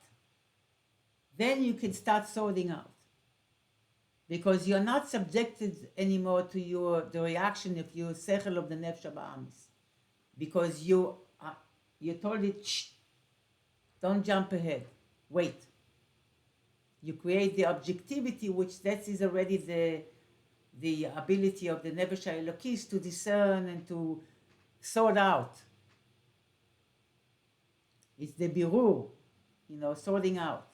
Then you can start sorting out. Because you're not subjected anymore to the reaction of your sechel of the nefesh ba'amis. Because you told it, shh, don't jump ahead, wait. You create the objectivity, which that is already the ability of the nefesh elokis to discern and to sort out. It's the birur, sorting out.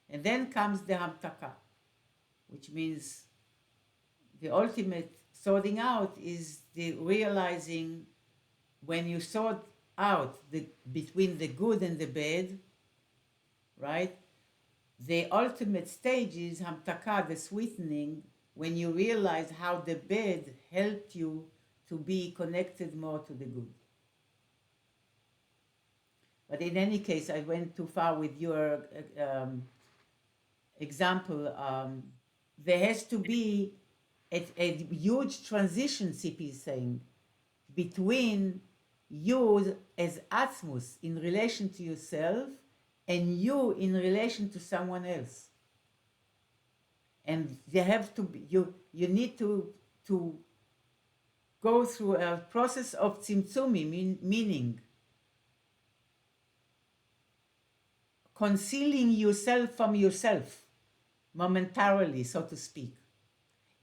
And then comes the hamtaka, which means the ultimate sorting out is the realizing, when you sort out between the good and the bad, right? The ultimate stage is hamtaka, the sweetening, when you realize how the bad helped you to be connected more to the good. But in any case, I went too far with your example. There has to be a huge transition, CP is saying, between you as Atzmus in relation to yourself and you in relation to someone else. And they have to be, you need to go through a process of tzimtzumi, meaning concealing yourself from yourself momentarily, so to speak,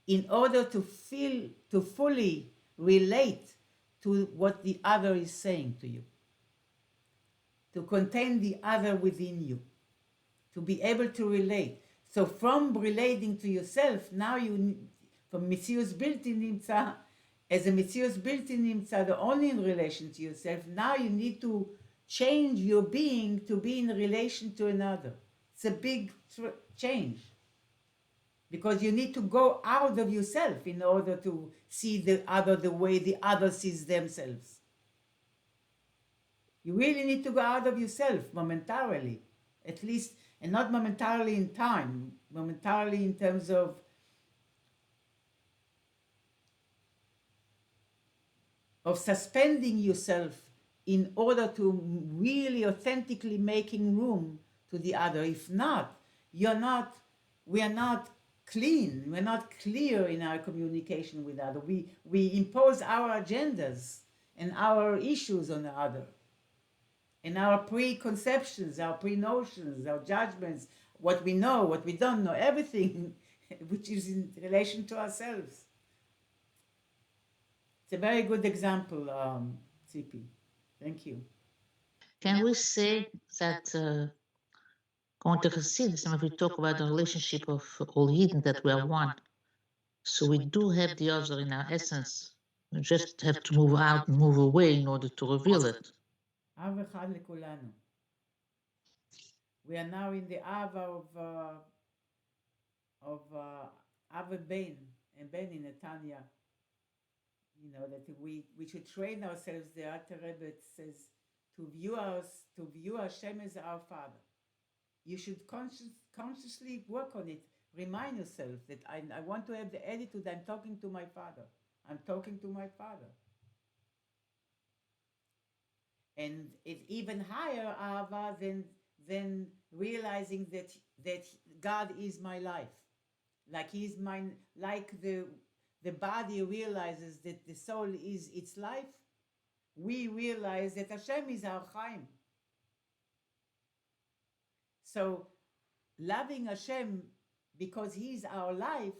in order to fully relate to what the other is saying to you, to contain the other within you, to be able to relate. So from relating to yourself, now from Mitzius Bilti Nimtza, as a Mitzius Bilti Nimtza, the only in relation to yourself, now you need to change your being to be in relation to another. It's a big change. Because you need to go out of yourself in order to see the other the way the other sees themselves. You really need to go out of yourself momentarily, at least, and not momentarily in time, momentarily in terms of suspending yourself in order to really authentically making room to the other. If not, we are not clean, we're not clear in our communication with other. We impose our agendas and our issues on the other, and our preconceptions, our pre-notions, our judgments, what we know, what we don't know, everything which is in relation to ourselves. It's a very good example, Tzipi. Thank you. Can we say that, going to Hasidism, if we talk about the relationship of all Yidden, that we are one, so we do have the other in our essence. We just have to move out and move away in order to reveal it. Av echad lekulanu. We are now in the Ava of Ava Ben and Ben in Netanya. You know that we should train ourselves. The Alter Rebbe says to view Hashem as our Father. You should consciously work on it. Remind yourself that I want to have the attitude. I'm talking to my Father. I'm talking to my Father. And it's even higher Ava than realizing that God is my life. Like He's mine, like the body realizes that the soul is its life, we realize that Hashem is our Chaim. So loving Hashem because He's our life,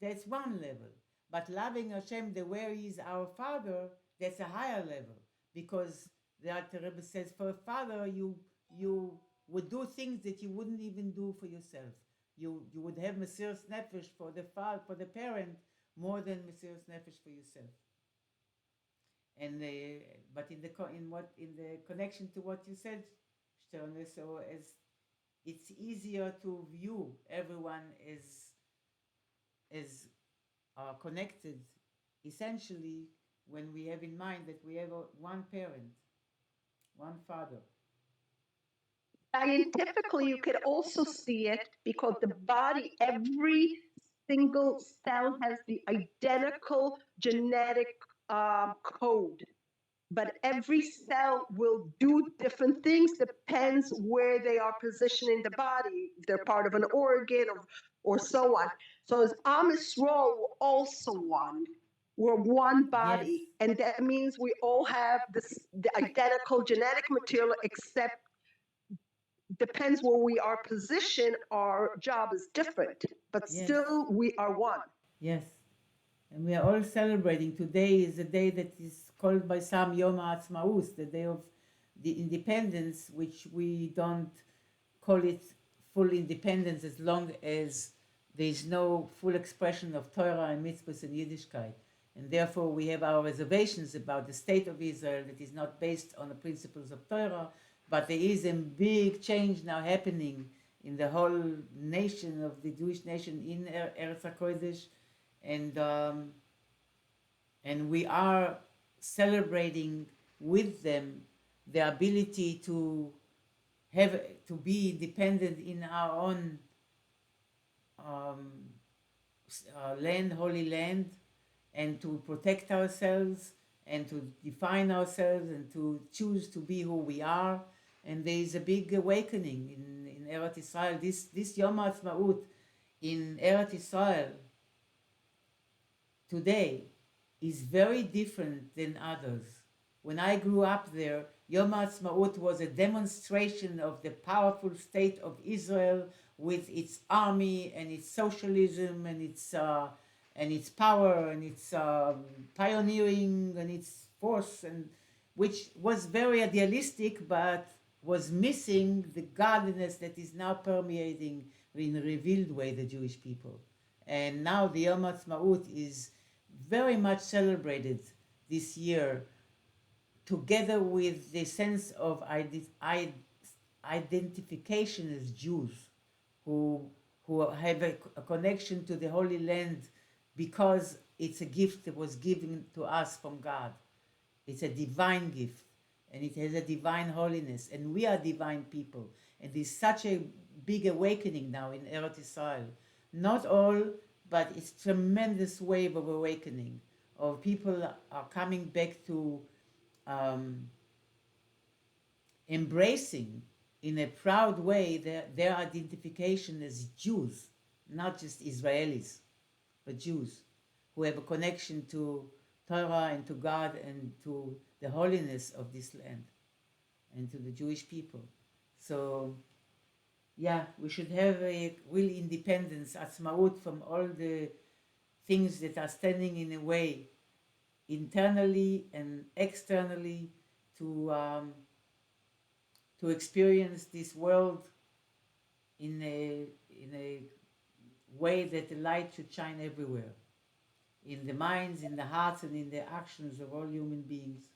that's one level. But loving Hashem the way He's our Father, that's a higher level. Because the Alter Rebbe says, for a father, you would do things that you wouldn't even do for yourself. You would have Mesiras Nefesh for the father, for the parent, more than Mesiras Nefesh for yourself. And but in the connection to what you said, Shterner, so as it's easier to view everyone as connected, essentially, when we have in mind that we have one parent, one father. Scientifically, you could also see it because the body, every single cell has the identical genetic code. But every cell will do different things, depends where they are positioned in the body, if they're part of an organ or so on. So as Am Yisrael, we're also one. We're one body. Yes. And that means we all have the identical genetic material, except depends where we are positioned, our job is different. But Yes. still, we are one. Yes. And we are all celebrating. Today is a day that is called by some Yom HaAtzmaut, the day of the independence, which we don't call it full independence as long as there is no full expression of Torah and mitzvahs and Yiddishkeit. And therefore we have our reservations about the state of Israel that is not based on the principles of Torah, but there is a big change now happening in the whole nation of the Jewish nation in Eretz HaKodesh. And we are celebrating with them the ability to be independent in our own land, holy land, and to protect ourselves and to define ourselves and to choose to be who we are. And there is a big awakening in Eretz Israel. This Yom HaAtzmaut in Eretz Israel today is very different than others. When I grew up there, Yom HaAtzmaut was a demonstration of the powerful state of Israel with its army and its socialism and its power and its pioneering and its force, and which was very idealistic, but was missing the godliness that is now permeating in a revealed way the Jewish people. And now the Yom HaAtzmaut is very much celebrated this year, together with the sense of identification as Jews, who have a connection to the Holy Land because it's a gift that was given to us from God. It's a divine gift, and it has a divine holiness, and we are divine people. And there's such a big awakening now in Eretz Israel. Not all, but it's tremendous wave of awakening, of people are coming back to embracing in a proud way their identification as Jews, not just Israelis, but Jews who have a connection to Torah and to God and to the holiness of this land and to the Jewish people. So yeah, we should have a real independence, Atzmaut, from all the things that are standing in the way internally and externally to experience this world in a way that the light should shine everywhere, in the minds, in the hearts, and in the actions of all human beings.